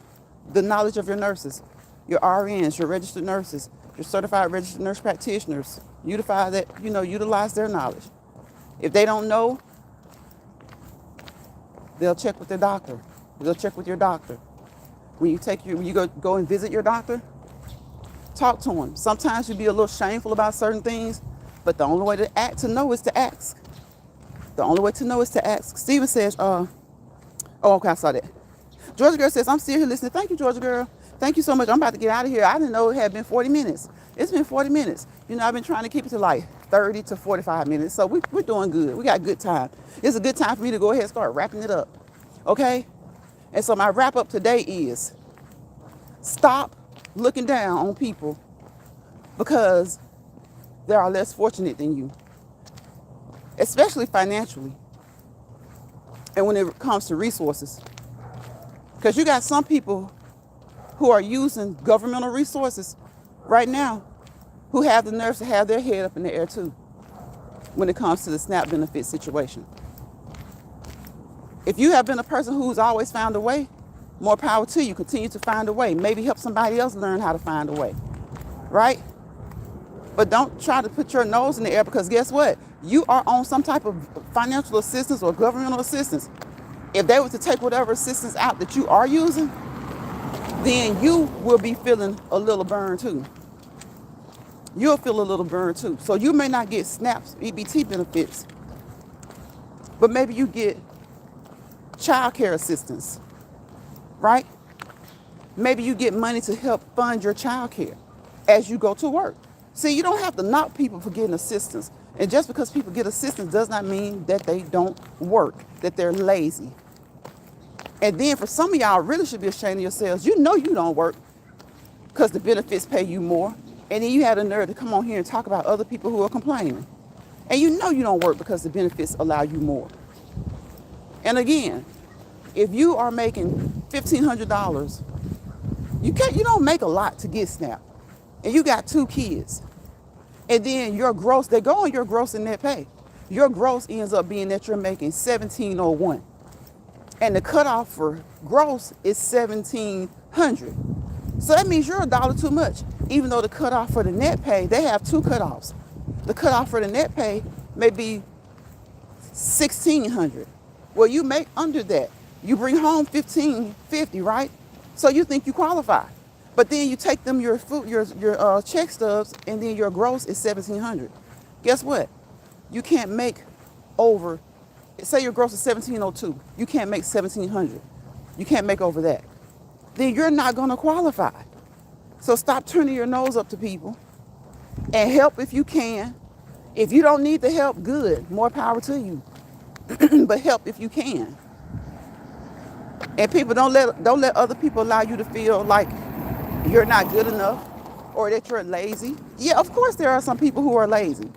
knowledge of your nurses, your RNs, your registered nurses, your certified registered nurse practitioners. Utilize their knowledge. If they don't know, they'll check with their doctor. They'll check with your doctor. When you go and visit your doctor, talk to him. Sometimes you'll be a little shameful about certain things, but the only way to know is to ask. The only way to know is to ask. Steven says, okay, I saw that. Georgia Girl says, I'm still here listening. Thank you, Georgia Girl. Thank you so much. I'm about to get out of here. I didn't know it had been 40 minutes. It's been 40 minutes. I've been trying to keep it to like 30 to 45 minutes. So we're doing good. We got good time. It's a good time for me to go ahead and start wrapping it up. Okay? And so my wrap up today is stop looking down on people because they are less fortunate than you, especially financially. And when it comes to resources, because you got some people who are using governmental resources right now who have the nerves to have their head up in the air too when it comes to the SNAP benefit situation. If you have been a person who's always found a way, more power to you. Continue to find a way. Maybe help somebody else learn how to find a way, right? But don't try to put your nose in the air, because guess what? You are on some type of financial assistance or governmental assistance. If they were to take whatever assistance out that you are using, then you will be feeling a little burn too. You'll feel a little burn too. So you may not get SNAP's EBT benefits, but maybe you get child care assistance, right? Maybe you get money to help fund your child care as you go to work. See, you don't have to knock people for getting assistance. And just because people get assistance does not mean that they don't work, that they're lazy. And then for some of y'all really should be ashamed of yourselves. You know you don't work because the benefits pay you more. And then you had the nerve to come on here and talk about other people who are complaining. And you know you don't work because the benefits allow you more. And again, if you are making $1,500, you don't make a lot to get SNAP. And you got 2 kids. And then your gross, they go on your gross and net pay. Your gross ends up being that you're making $1,701. And the cutoff for gross is $1,700. So that means you're $1 too much. Even though the cutoff for the net pay, they have 2 cutoffs. The cutoff for the net pay may be $1,600. Well, you make under that. You bring home $1,550, right? So you think you qualify. But then you take them your check stubs, and then your gross is $1,700. Guess what? You can't make over, say your gross is $1,702. You can't make $1,700. You can't make over that. Then you're not going to qualify. So stop turning your nose up to people and help if you can. If you don't need the help, good. More power to you. But help if you can. And people, don't let other people allow you to feel like you're not good enough or that you're lazy. Yeah, of course there are some people who are lazy.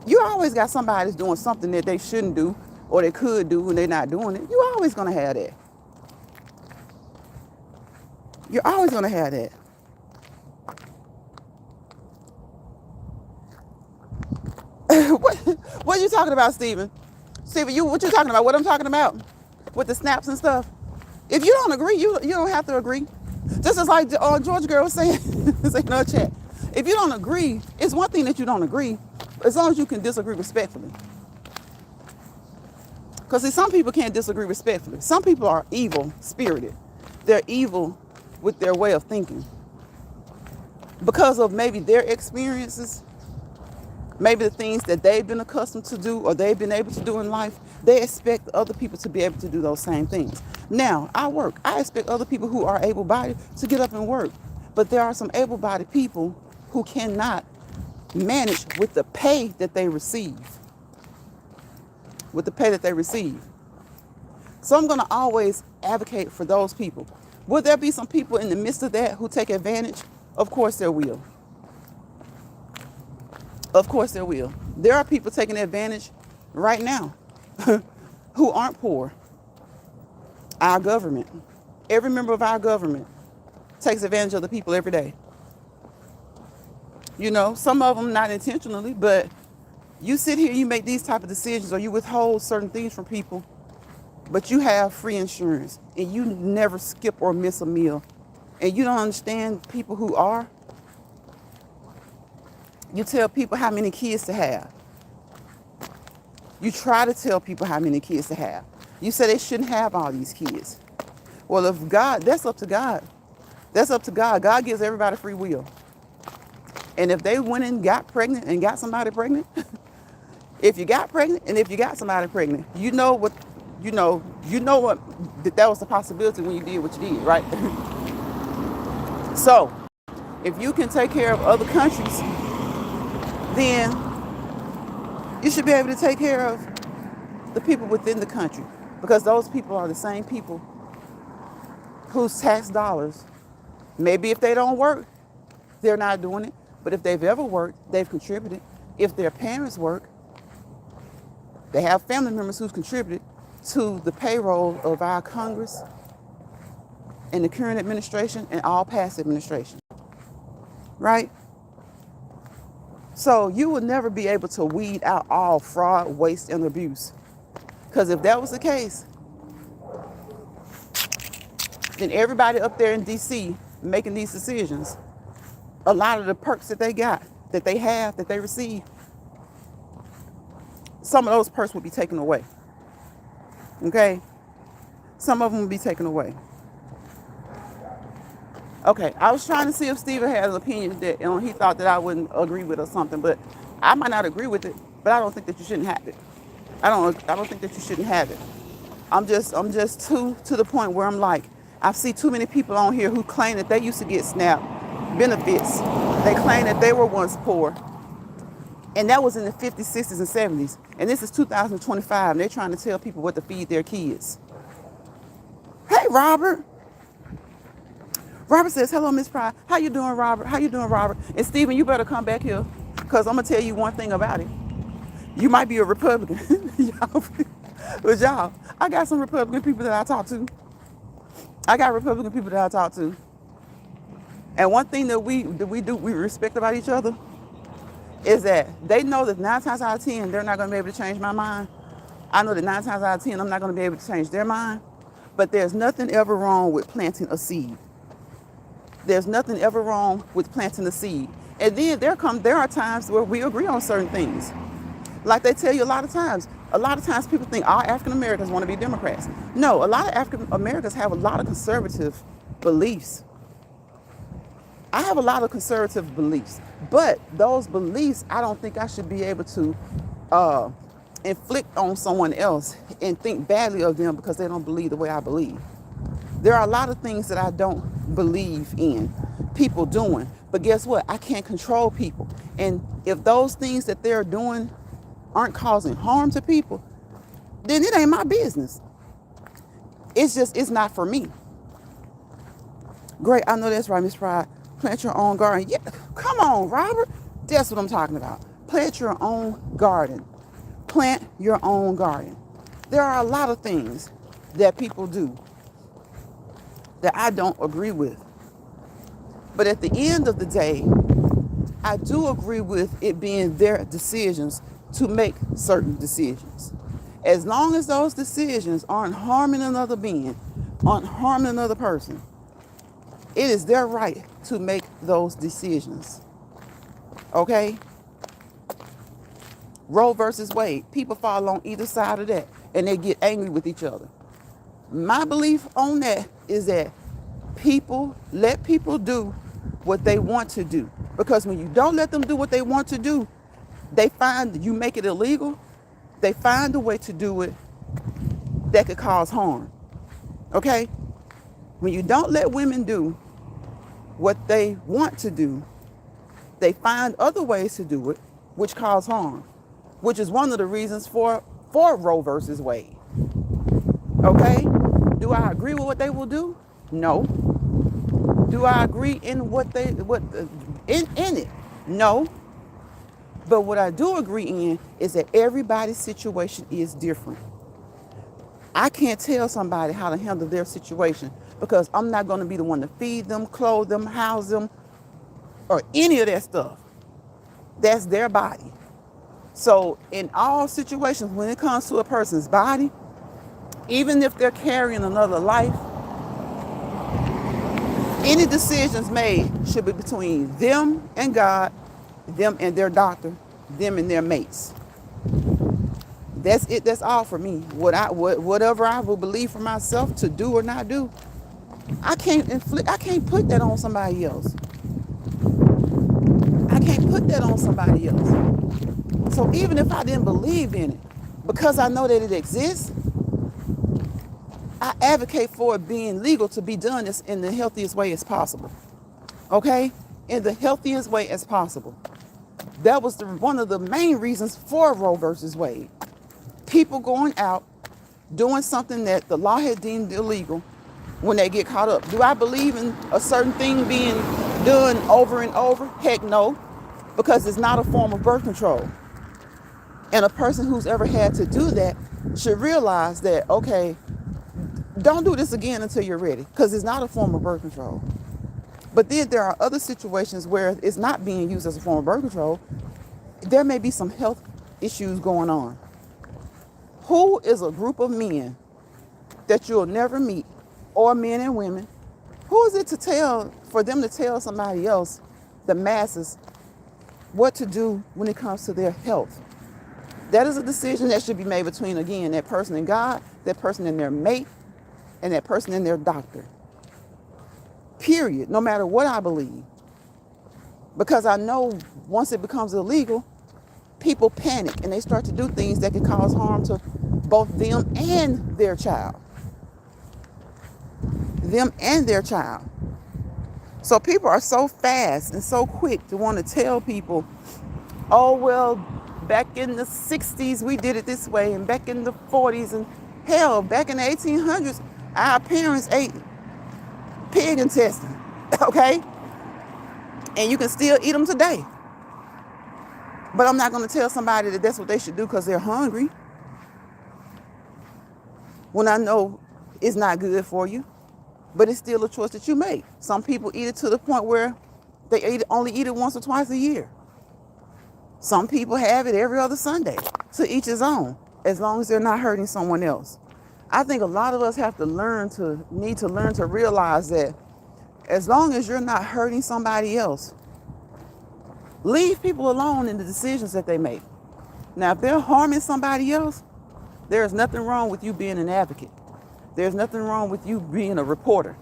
You always got somebody that's doing something that they shouldn't do or they could do and they're not doing it. You're always going to have that. You're always going to have that. What are you talking about, Stephen? Stephen, what you talking about? What I'm talking about with the snaps and stuff? If you don't agree, you don't have to agree. Just as like Georgia girl was saying, saying in our chat. If you don't agree, it's one thing that you don't agree, as long as you can disagree respectfully. Because see, some people can't disagree respectfully. Some people are evil spirited. They're evil with their way of thinking. Because of maybe their experiences, maybe the things that they've been accustomed to do or they've been able to do in life, they expect other people to be able to do those same things. Now, I work. I expect other people who are able-bodied to get up and work. But there are some able-bodied people who cannot manage with the pay that they receive. With the pay that they receive. So I'm going to always advocate for those people. Will there be some people in the midst of that who take advantage? Of course there will. Of course there will. There are people taking advantage right now who aren't poor. Our government, every member of our government takes advantage of the people every day. You know, some of them not intentionally, but you sit here, you make these type of decisions or you withhold certain things from people, but you have free insurance and you never skip or miss a meal. And you don't understand people who are. You tell people how many kids to have. You try to tell people how many kids to have. You say they shouldn't have all these kids. Well, if God, that's up to God. That's up to God. God gives everybody free will. And if they went and got pregnant and got somebody pregnant, if you got pregnant and if you got somebody pregnant, you know what that was the possibility when you did what you did, right? So, if you can take care of other countries, then you should be able to take care of the people within the country, because those people are the same people whose tax dollars Maybe if they don't work, they're not doing it. But if they've ever worked, they've contributed. If their parents work, they have family members who's contributed to the payroll of our Congress and the current administration and all past administration, right? So you will never be able to weed out all fraud, waste, and abuse. Because if that was the case, then everybody up there in DC making these decisions, a lot of the perks that they got, that they have, that they receive, some of those perks would be taken away. Okay? Some of them would be taken away. Okay, I was trying to see if Steven had an opinion that he thought that I wouldn't agree with or something, but I might not agree with it, but I don't think that you shouldn't have it. I don't think that you shouldn't have it. I'm just too to the point where I'm like, I see too many people on here who claim that they used to get SNAP benefits. They claim that they were once poor. And that was in the 50s, 60s, and 70s. And this is 2025, and they're trying to tell people what to feed their kids. Hey, Robert. Robert says, hello, Miss Pride. How you doing, Robert? How you doing, Robert? And Stephen, you better come back here, because I'm going to tell you one thing about it. You might be a Republican. But y'all, I got some Republican people that I talk to. And one thing that we respect about each other is that they know that 9 times out of 10, they're not going to be able to change my mind. I know that 9 times out of 10, I'm not going to be able to change their mind. But there's nothing ever wrong with planting a seed. There's nothing ever wrong with planting a seed. And then there are times where we agree on certain things. Like they tell you a lot of times people think all African Americans want to be Democrats. No, a lot of African Americans have a lot of conservative beliefs. I have a lot of conservative beliefs, but those beliefs, I don't think I should be able to inflict on someone else and think badly of them because they don't believe the way I believe. There are a lot of things that I don't believe in people doing, but guess what? I can't control people. And if those things that they're doing aren't causing harm to people, then it ain't my business. It's not for me. Great, I know that's right, Miss Pride. Plant your own garden. Yeah, come on, Robert. That's what I'm talking about. Plant your own garden. Plant your own garden. There are a lot of things that people do that I don't agree with. But at the end of the day, I do agree with it being their decisions to make certain decisions. As long as those decisions aren't harming another being, aren't harming another person, it is their right to make those decisions. Okay? Roe versus Wade. People fall on either side of that and they get angry with each other. My belief on that is that let people do what they want to do. Because when you don't let them do what they want to do, they find you make it illegal, they find a way to do it that could cause harm. Okay? When you don't let women do what they want to do, they find other ways to do it, which cause harm, which is one of the reasons for Roe versus Wade. Okay? Do I agree with what they will do? No. Do I agree in in it? No. But what I do agree in is that everybody's situation is different. I can't tell somebody how to handle their situation because I'm not going to be the one to feed them, clothe them, house them, or any of that stuff. That's their body. So in all situations, when it comes to a person's body, even if they're carrying another life, any decisions made should be between them and God, them and their doctor, them and their mates. That's it. That's all for me. Whatever I will believe for myself to do or not do, I can't put that on somebody else. I can't put that on somebody else. So even if I didn't believe in it, because I know that it exists, I advocate for it being legal to be done in the healthiest way as possible. Okay? In the healthiest way as possible. That was one of the main reasons for Roe versus Wade. People going out, doing something that the law had deemed illegal, when they get caught up. Do I believe in a certain thing being done over and over? Heck no, because it's not a form of birth control. And a person who's ever had to do that should realize that, okay, don't do this again until you're ready, because it's not a form of birth control. But then there are other situations where it's not being used as a form of birth control. There may be some health issues going on. Who is a group of men that you'll never meet, or men and women? Who is it for them to tell somebody else, the masses, what to do when it comes to their health? That is a decision that should be made between, again, that person and God, that person and their mate, and that person and their doctor. Period. No matter what I believe. Because I know once it becomes illegal, people panic and they start to do things that can cause harm to both them and their child. Them and their child. So people are so fast and so quick to want to tell people, oh, well, back in the 60s, we did it this way, and back in the 40s, and hell, back in the 1800s, our parents ate pig intestine, okay? And you can still eat them today. But I'm not going to tell somebody that that's what they should do because they're hungry, when I know it's not good for you. But it's still a choice that you make. Some people eat it to the point where they only eat it once or twice a year. Some people have it every other Sunday. To each his own, as long as they're not hurting someone else. I think a lot of us need to learn to realize that as long as you're not hurting somebody else, leave people alone in the decisions that they make. Now, if they're harming somebody else, there's nothing wrong with you being an advocate. There's nothing wrong with you being a reporter.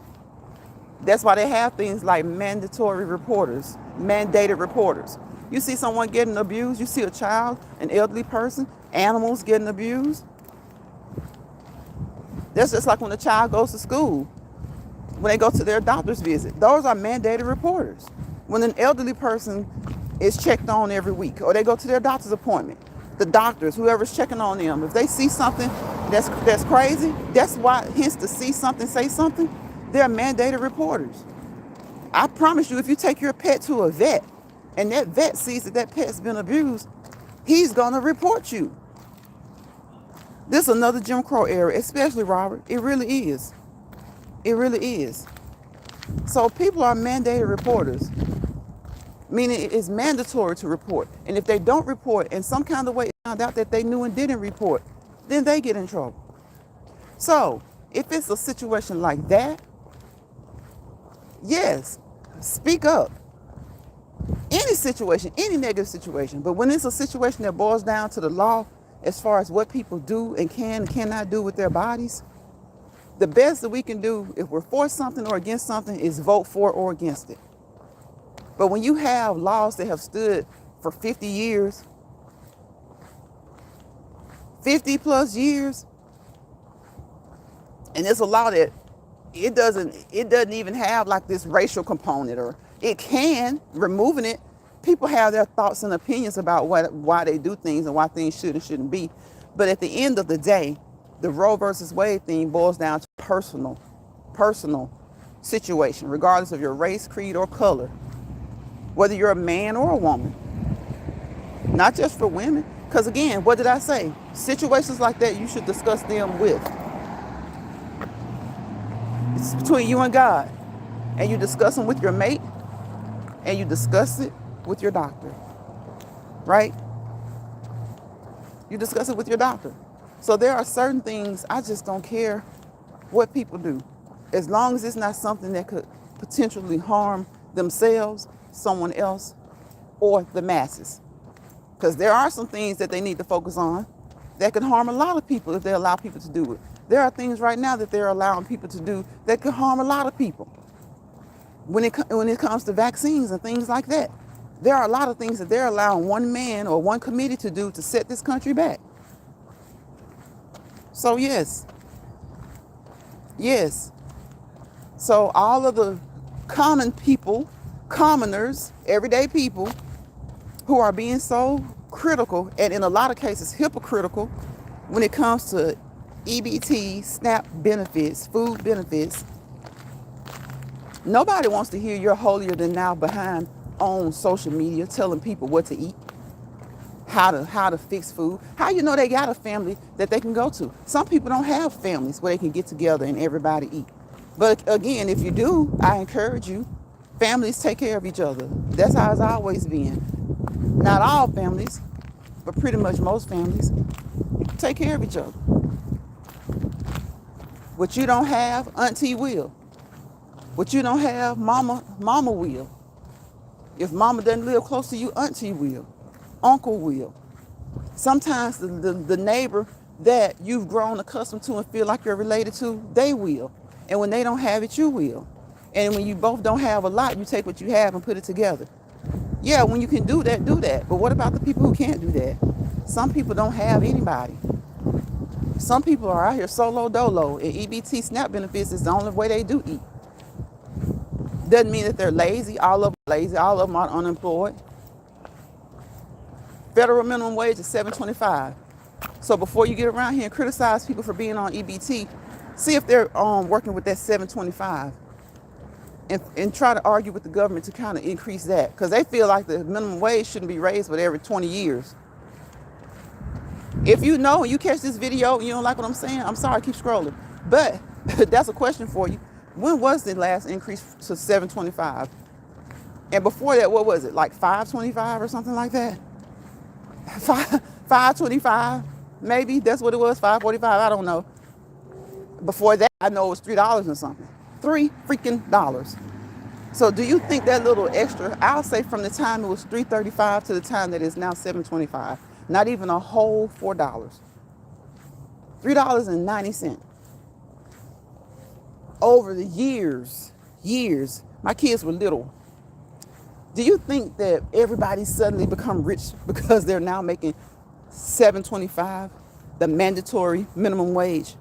That's why they have things like mandatory reporters, mandated reporters. You see someone getting abused, you see a child, an elderly person, animals getting abused. That's just like when a child goes to school, when they go to their doctor's visit. Those are mandated reporters. When an elderly person is checked on every week, or they go to their doctor's appointment, the doctors, whoever's checking on them, if they see something that's crazy, that's why, hence the see something, say something, they're mandated reporters. I promise you, if you take your pet to a vet, and that vet sees that pet's been abused, he's gonna report you. This is another Jim Crow era, especially Robert. It really is. It really is. So people are mandated reporters, meaning it's mandatory to report. And if they don't report, in some kind of way found out that they knew and didn't report, then they get in trouble. So if it's a situation like that, yes, speak up. Any situation, any negative situation. But when it's a situation that boils down to the law, as far as what people do and can and cannot do with their bodies, the best that we can do if we're for something or against something is vote for or against it. But when you have laws that have stood for 50 years, 50 plus years, and it's a law that it doesn't even have like this racial component, or it can, removing it, people have their thoughts and opinions about why they do things and why things should and shouldn't be. But at the end of the day, the Roe versus Wade thing boils down to personal situation, regardless of your race, creed, or color, whether you're a man or a woman. Not just for women, because again, what did I say? Situations like that, you should discuss them with. It's between you and God, and you discuss them with your mate, and you discuss it with your doctor, right? You discuss it with your doctor. So there are certain things, I just don't care what people do, as long as it's not something that could potentially harm themselves, someone else, or the masses. Because there are some things that they need to focus on that could harm a lot of people if they allow people to do it. There are things right now that they're allowing people to do that could harm a lot of people. When it comes to vaccines and things like that, there are a lot of things that they're allowing one man or one committee to do to set this country back. So yes. So all of the common people, commoners, everyday people who are being so critical, and in a lot of cases hypocritical, when it comes to EBT, SNAP benefits, food benefits, Nobody wants to hear you're holier than now behind on social media telling people what to eat, how to fix food. How you know they got a family that they can go to? Some people don't have families where they can get together and everybody eat. But again, if you do, I encourage you, families take care of each other. That's how it's always been. Not all families, but pretty much most families take care of each other. What you don't have, auntie will. What you don't have, mama will. If mama doesn't live close to you, auntie will. Uncle will. Sometimes the neighbor that you've grown accustomed to and feel like you're related to, they will. And when they don't have it, you will. And when you both don't have a lot, you take what you have and put it together. Yeah, when you can do that, do that. But what about the people who can't do that? Some people don't have anybody. Some people are out here solo dolo, and EBT SNAP benefits is the only way they do eat. Doesn't mean that they're lazy. All of them are lazy. All of them are unemployed. Federal minimum wage is $7.25. So before you get around here and criticize people for being on EBT, see if they're working with that $7.25, and try to argue with the government to kind of increase that, because they feel like the minimum wage shouldn't be raised but every 20 years. If you know and you catch this video and you don't like what I'm saying, I'm sorry, keep scrolling. But that's a question for you. When was the last increase to $7.25? And before that, what was it? Like $5.25 or something like that? $5.25, maybe that's what it was. $5.45, I don't know. Before that, I know it was $3 or something. $3 freaking. So do you think that little extra? I'll say from the time it was $3.35 to the time that it's now $7.25, not even a whole $4. $3.90. Over the years, my kids were little. Do you think that everybody suddenly become rich because they're now making $7.25, the mandatory minimum wage?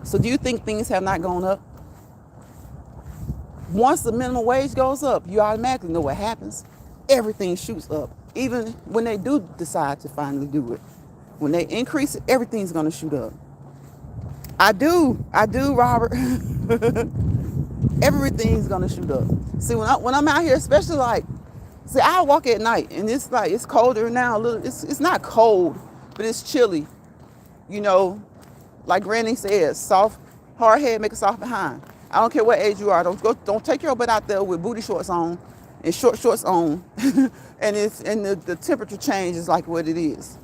So do you think things have not gone up? Once the minimum wage goes up, you automatically know what happens. Everything shoots up, even when they do decide to finally do it. When they increase it, everything's going to shoot up. I do, Robert. Everything's gonna shoot up. See, when I'm out here, especially I walk at night, and it's colder now. A little, it's not cold, but it's chilly. You know, like Granny says, soft, hard head make a soft behind. I don't care what age you are. Don't take your butt out there with booty shorts on and short shorts on, and the temperature change is like what it is,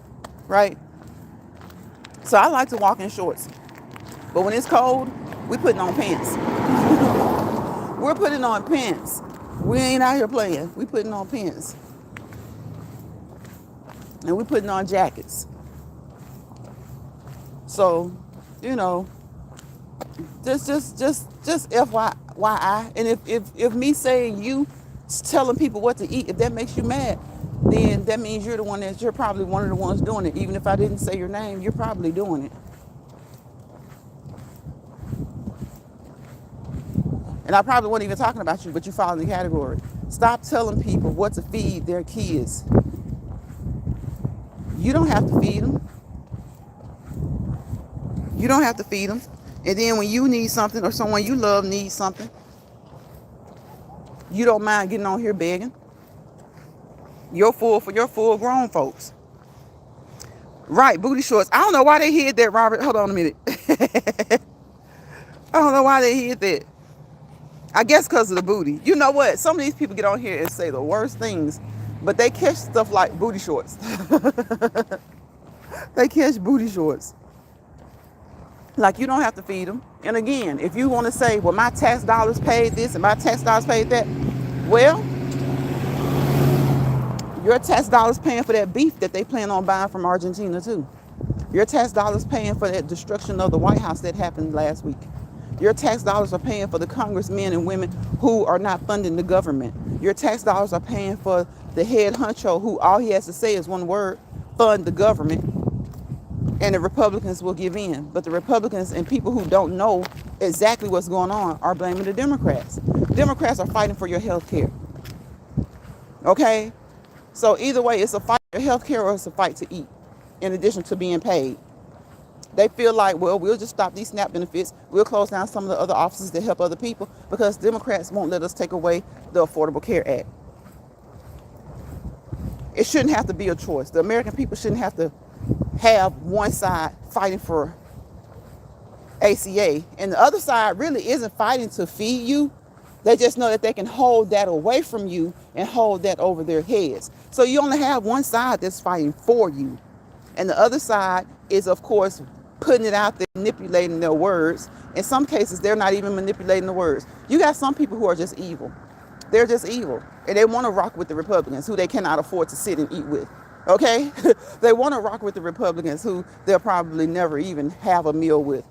right? So I like to walk in shorts. But when it's cold, we putting on pants. We're putting on pants. We ain't out here playing. We putting on pants. And we putting on jackets. So, you know, just FYI. And if me saying you telling people what to eat, if that makes you mad, then that means you're probably one of the ones doing it. Even if I didn't say your name, you're probably doing it. And I probably wasn't even talking about you, but you fall in the category. Stop telling people what to feed their kids. You don't have to feed them. You don't have to feed them. And then when you need something or someone you love needs something, you don't mind getting on here begging. You're full for your full grown folks. Right, booty shorts. I don't know why they hid that, Robert. Hold on a minute. I don't know why they hid that. I guess because of the booty. You know what? Some of these people get on here and say the worst things, but they catch stuff like booty shorts. They catch booty shorts. Like, you don't have to feed them. And again, if you want to say, well, my tax dollars paid this and my tax dollars paid that, well, your tax dollars paying for that beef that they plan on buying from Argentina too. Your tax dollars paying for that destruction of the White House that happened last week. Your tax dollars are paying for the congressmen and women who are not funding the government. Your tax dollars are paying for the head honcho who all he has to say is one word, fund the government, and the Republicans will give in. But the Republicans and people who don't know exactly what's going on are blaming the Democrats. Democrats are fighting for your health care. Okay? So either way, it's a fight for your health care or it's a fight to eat, in addition to being paid. They feel like, well, we'll just stop these SNAP benefits. We'll close down some of the other offices that help other people because Democrats won't let us take away the Affordable Care Act. It shouldn't have to be a choice. The American people shouldn't have to have one side fighting for ACA and the other side really isn't fighting to feed you. They just know that they can hold that away from you and hold that over their heads. So you only have one side that's fighting for you. And the other side is, of course, putting it out there, manipulating their words. In some cases, they're not even manipulating the words. You got some people who are just evil. They're just evil. And they want to rock with the Republicans who they cannot afford to sit and eat with. Okay? They want to rock with the Republicans who they'll probably never even have a meal with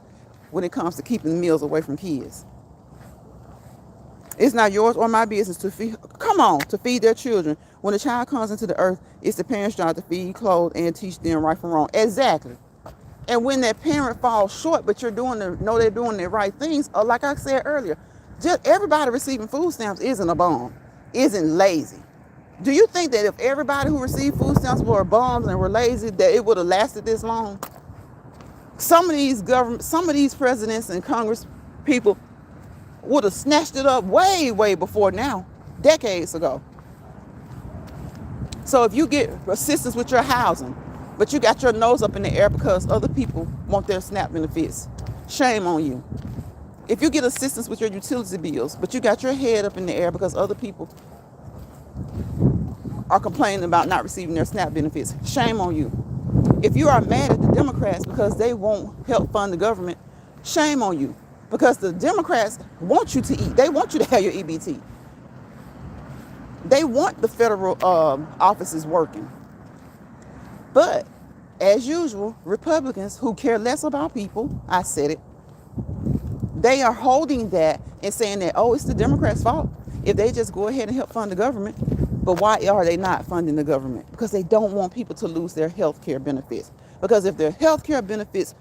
when it comes to keeping meals away from kids. It's not yours or my business to feed their children. When a child comes into the earth, it's the parent's job to feed, clothe, and teach them right from wrong. Exactly. And when that parent falls short, but they're doing the right things, or like I said earlier, just everybody receiving food stamps isn't a bum, isn't lazy. Do you think that if everybody who received food stamps were bums and were lazy, that it would have lasted this long? Some of these presidents and Congress people would have snatched it up way, way before now, decades ago. So if you get assistance with your housing, but you got your nose up in the air because other people want their SNAP benefits, shame on you. If you get assistance with your utility bills, but you got your head up in the air because other people are complaining about not receiving their SNAP benefits, shame on you. If you are mad at the Democrats because they won't help fund the government, shame on you. Because the Democrats want you to eat. They want you to have your EBT. They want the federal offices working. But, as usual, Republicans who care less about people, I said it, they are holding that and saying that, oh, it's the Democrats' fault if they just go ahead and help fund the government. But why are they not funding the government? Because they don't want people to lose their health care benefits. Because if their health care benefits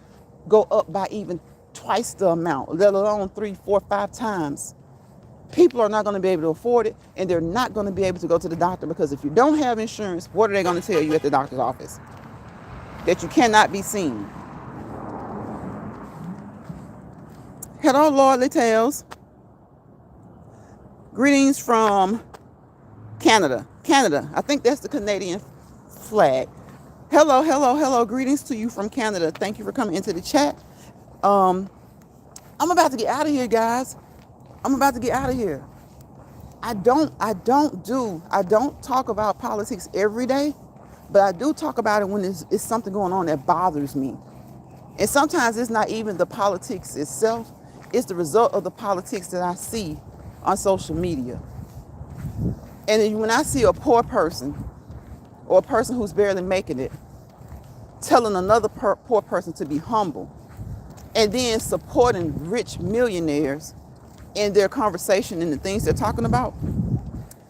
go up by even twice the amount, let alone 3, 4, 5 times, people are not going to be able to afford it, and they're not going to be able to go to the doctor, because if you don't have insurance, what are they going to tell you at the doctor's office? That you cannot be seen. Hello, Lordly Tales. Greetings from Canada. I think that's the Canadian flag. Hello. Greetings to you from Canada. Thank you for coming into the chat. I'm about to get out of here, guys. I'm about to get out of here. I don't talk about politics every day, but I do talk about it when it's something going on that bothers me. And sometimes it's not even the politics itself. It's the result of the politics that I see on social media. And when I see a poor person or a person who's barely making it telling another poor person to be humble, and then supporting rich millionaires in their conversation and the things they're talking about,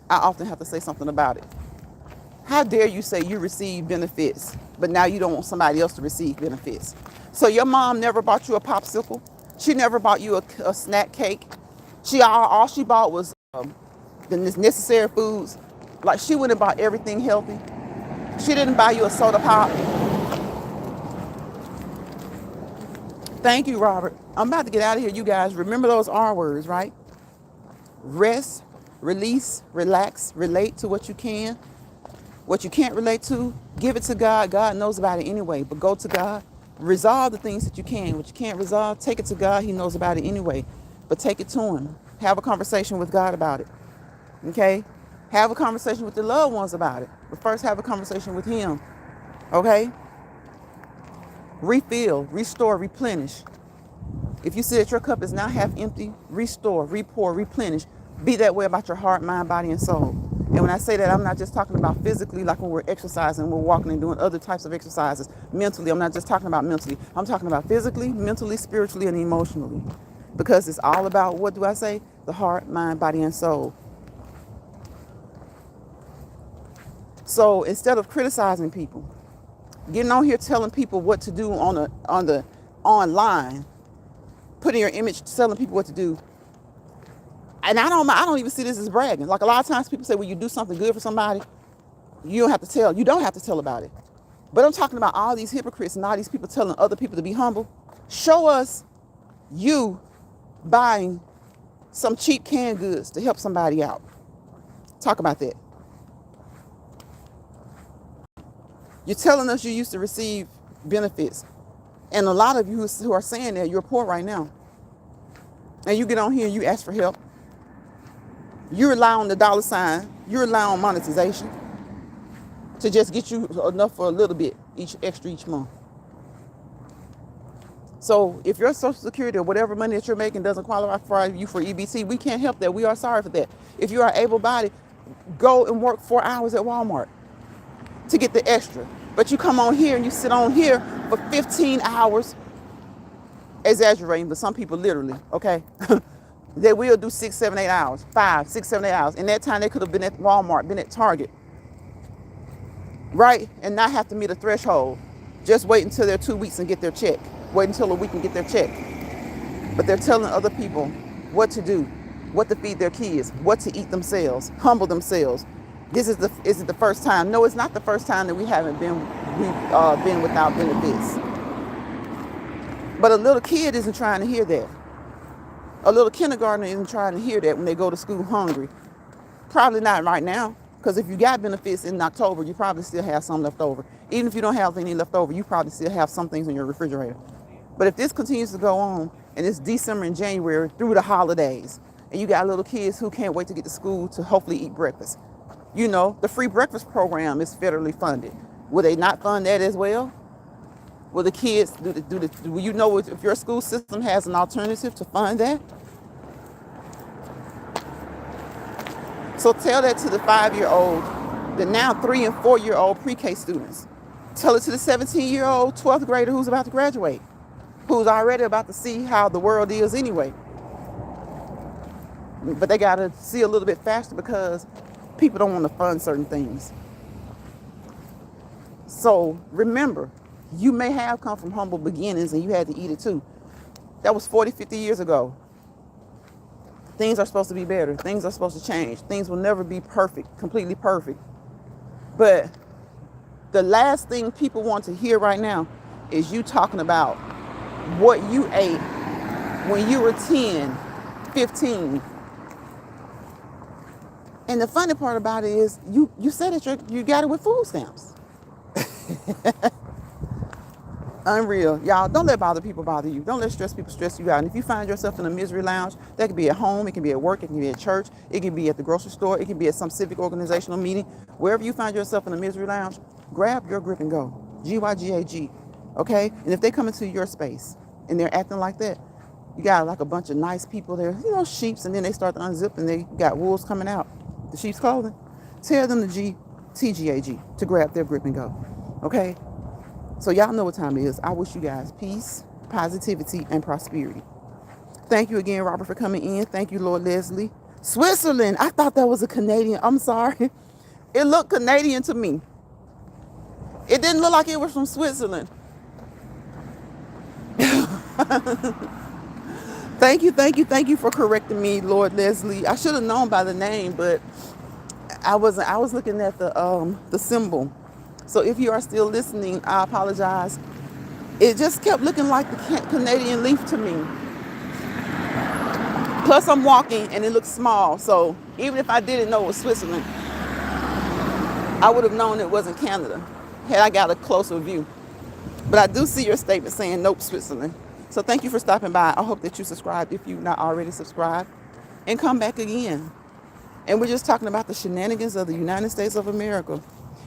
I often have to say something about it. How dare you say you receive benefits, but now you don't want somebody else to receive benefits? So your mom never bought you a popsicle? She never bought you a snack cake? All she bought was the necessary foods. Like, she went and bought everything healthy. She didn't buy you a soda pop. Thank you, Robert. I'm about to get out of here, you guys. Remember those R words, right? Rest, release, relax, relate to what you can. What you can't relate to, give it to God. God knows about it anyway, but go to God. Resolve the things that you can. What you can't resolve, take it to God. He knows about it anyway, but take it to him. Have a conversation with God about it, okay? Have a conversation with the loved ones about it, but first have a conversation with him, okay? Refill, restore, replenish. If you see that your cup is now half empty, restore, repour, replenish. Be that way about your heart, mind, body, and soul. And when I say that, I'm not just talking about physically, like when we're exercising, we're walking and doing other types of exercises. Mentally, I'm not just talking about mentally. I'm talking about physically, mentally, spiritually, and emotionally. Because it's all about, what do I say? The heart, mind, body, and soul. So instead of criticizing people, getting on here telling people what to do on the online, putting your image, telling people what to do. And I don't even see this as bragging. Like, a lot of times people say, when you do something good for somebody, you don't have to tell about it. But I'm talking about all these hypocrites and all these people telling other people to be humble. Show us you buying some cheap canned goods to help somebody out. Talk about that. You're telling us you used to receive benefits. And a lot of you who are saying that, you're poor right now. And you get on here and you ask for help. You rely on the dollar sign. You rely on monetization to just get you enough for a little bit each month. So if your Social Security or whatever money that you're making doesn't qualify for you for EBT, we can't help that. We are sorry for that. If you are able-bodied, go and work 4 hours at Walmart to get the extra. But you come on here and you sit on here for 15 hours, exaggerating, but some people literally, okay? They will do 6, 7, 8 hours, 5, 6, 7, 8 hours. In that time, they could have been at Walmart, been at Target, right? And not have to meet a threshold. Just wait until they're 2 weeks and get their check. Wait until a week and get their check. But they're telling other people what to do, what to feed their kids, what to eat themselves, humble themselves. Is it the first time? No, it's not the first time that we've been without benefits. But a little kid isn't trying to hear that. A little kindergartner isn't trying to hear that when they go to school hungry. Probably not right now, because if you got benefits in October, you probably still have some left over. Even if you don't have any left over, you probably still have some things in your refrigerator. But if this continues to go on, and it's December and January through the holidays, and you got little kids who can't wait to get to school to hopefully eat breakfast. You know, the free breakfast program is federally funded. Will they not fund that as well? Will the kids do you know if your school system has an alternative to fund that? So tell that to the 5-year-old, the now 3 and 4-year-old pre-K students. Tell it to the 17-year-old 12th grader who's about to graduate, who's already about to see how the world is anyway. But they got to see a little bit faster because people don't want to fund certain things. So remember, you may have come from humble beginnings and you had to eat it too. That was 40, 50 years ago. Things are supposed to be better. Things are supposed to change. Things will never be perfect, completely perfect. But the last thing people want to hear right now is you talking about what you ate when you were 10, 15. And the funny part about it is you said that you got it with food stamps. Unreal. Y'all, don't let people bother you. Don't let people stress you out. And if you find yourself in a misery lounge, that could be at home, it can be at work, it can be at church, it can be at the grocery store, it can be at some civic organizational meeting. Wherever you find yourself in a misery lounge, grab your grip and go. GYGAG. Okay? And if they come into your space and they're acting like that, you got like a bunch of nice people there, sheeps, and then they start to unzip and they got wolves coming out, the sheep's clothing. Tell them to TGAG, to grab their grip and go. Okay? So y'all know what time it is. I wish you guys peace, positivity, and prosperity. Thank you again, Robert, for coming in. Thank you, Lord Leslie. Switzerland. I thought that was a Canadian. I'm sorry. It looked Canadian to me. It didn't look like it was from Switzerland. Thank you for correcting me, Lord Leslie. I should have known by the name, but I wasn't. I was looking at the symbol. So if you are still listening, I apologize. It just kept looking like the Canadian leaf to me. Plus I'm walking and it looks small. So even if I didn't know it was Switzerland, I would have known it wasn't Canada had I got a closer view. But I do see your statement saying, nope, Switzerland. So thank you for stopping by. I hope that you subscribed if you've not already subscribed. And come back again. And we're just talking about the shenanigans of the United States of America.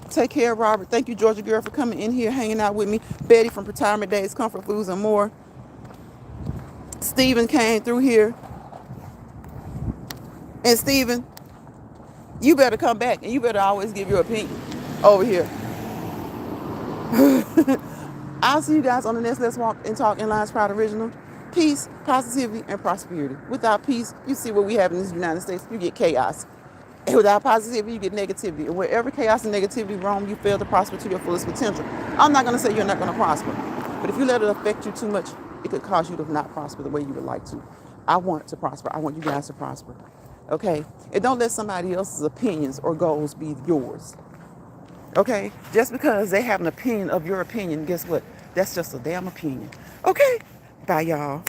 Take care, Robert. Thank you, Georgia Girl, for coming in here, hanging out with me. Betty from Retirement Days, Comfort Foods, and more. Stephen came through here. And Stephen, you better come back, and you better always give your opinion over here. I'll see you guys on the next Let's Walk and Talk in Lions Proud Original. Peace, positivity, and prosperity. Without peace, you see what we have in this United States, you get chaos. And without positivity, you get negativity. And wherever chaos and negativity roam, you fail to prosper to your fullest potential. I'm not going to say you're not going to prosper. But if you let it affect you too much, it could cause you to not prosper the way you would like to. I want to prosper. I want you guys to prosper. Okay? And don't let somebody else's opinions or goals be yours. Okay? Just because they have an opinion of your opinion, guess what? That's just a damn opinion. Okay? Bye, y'all.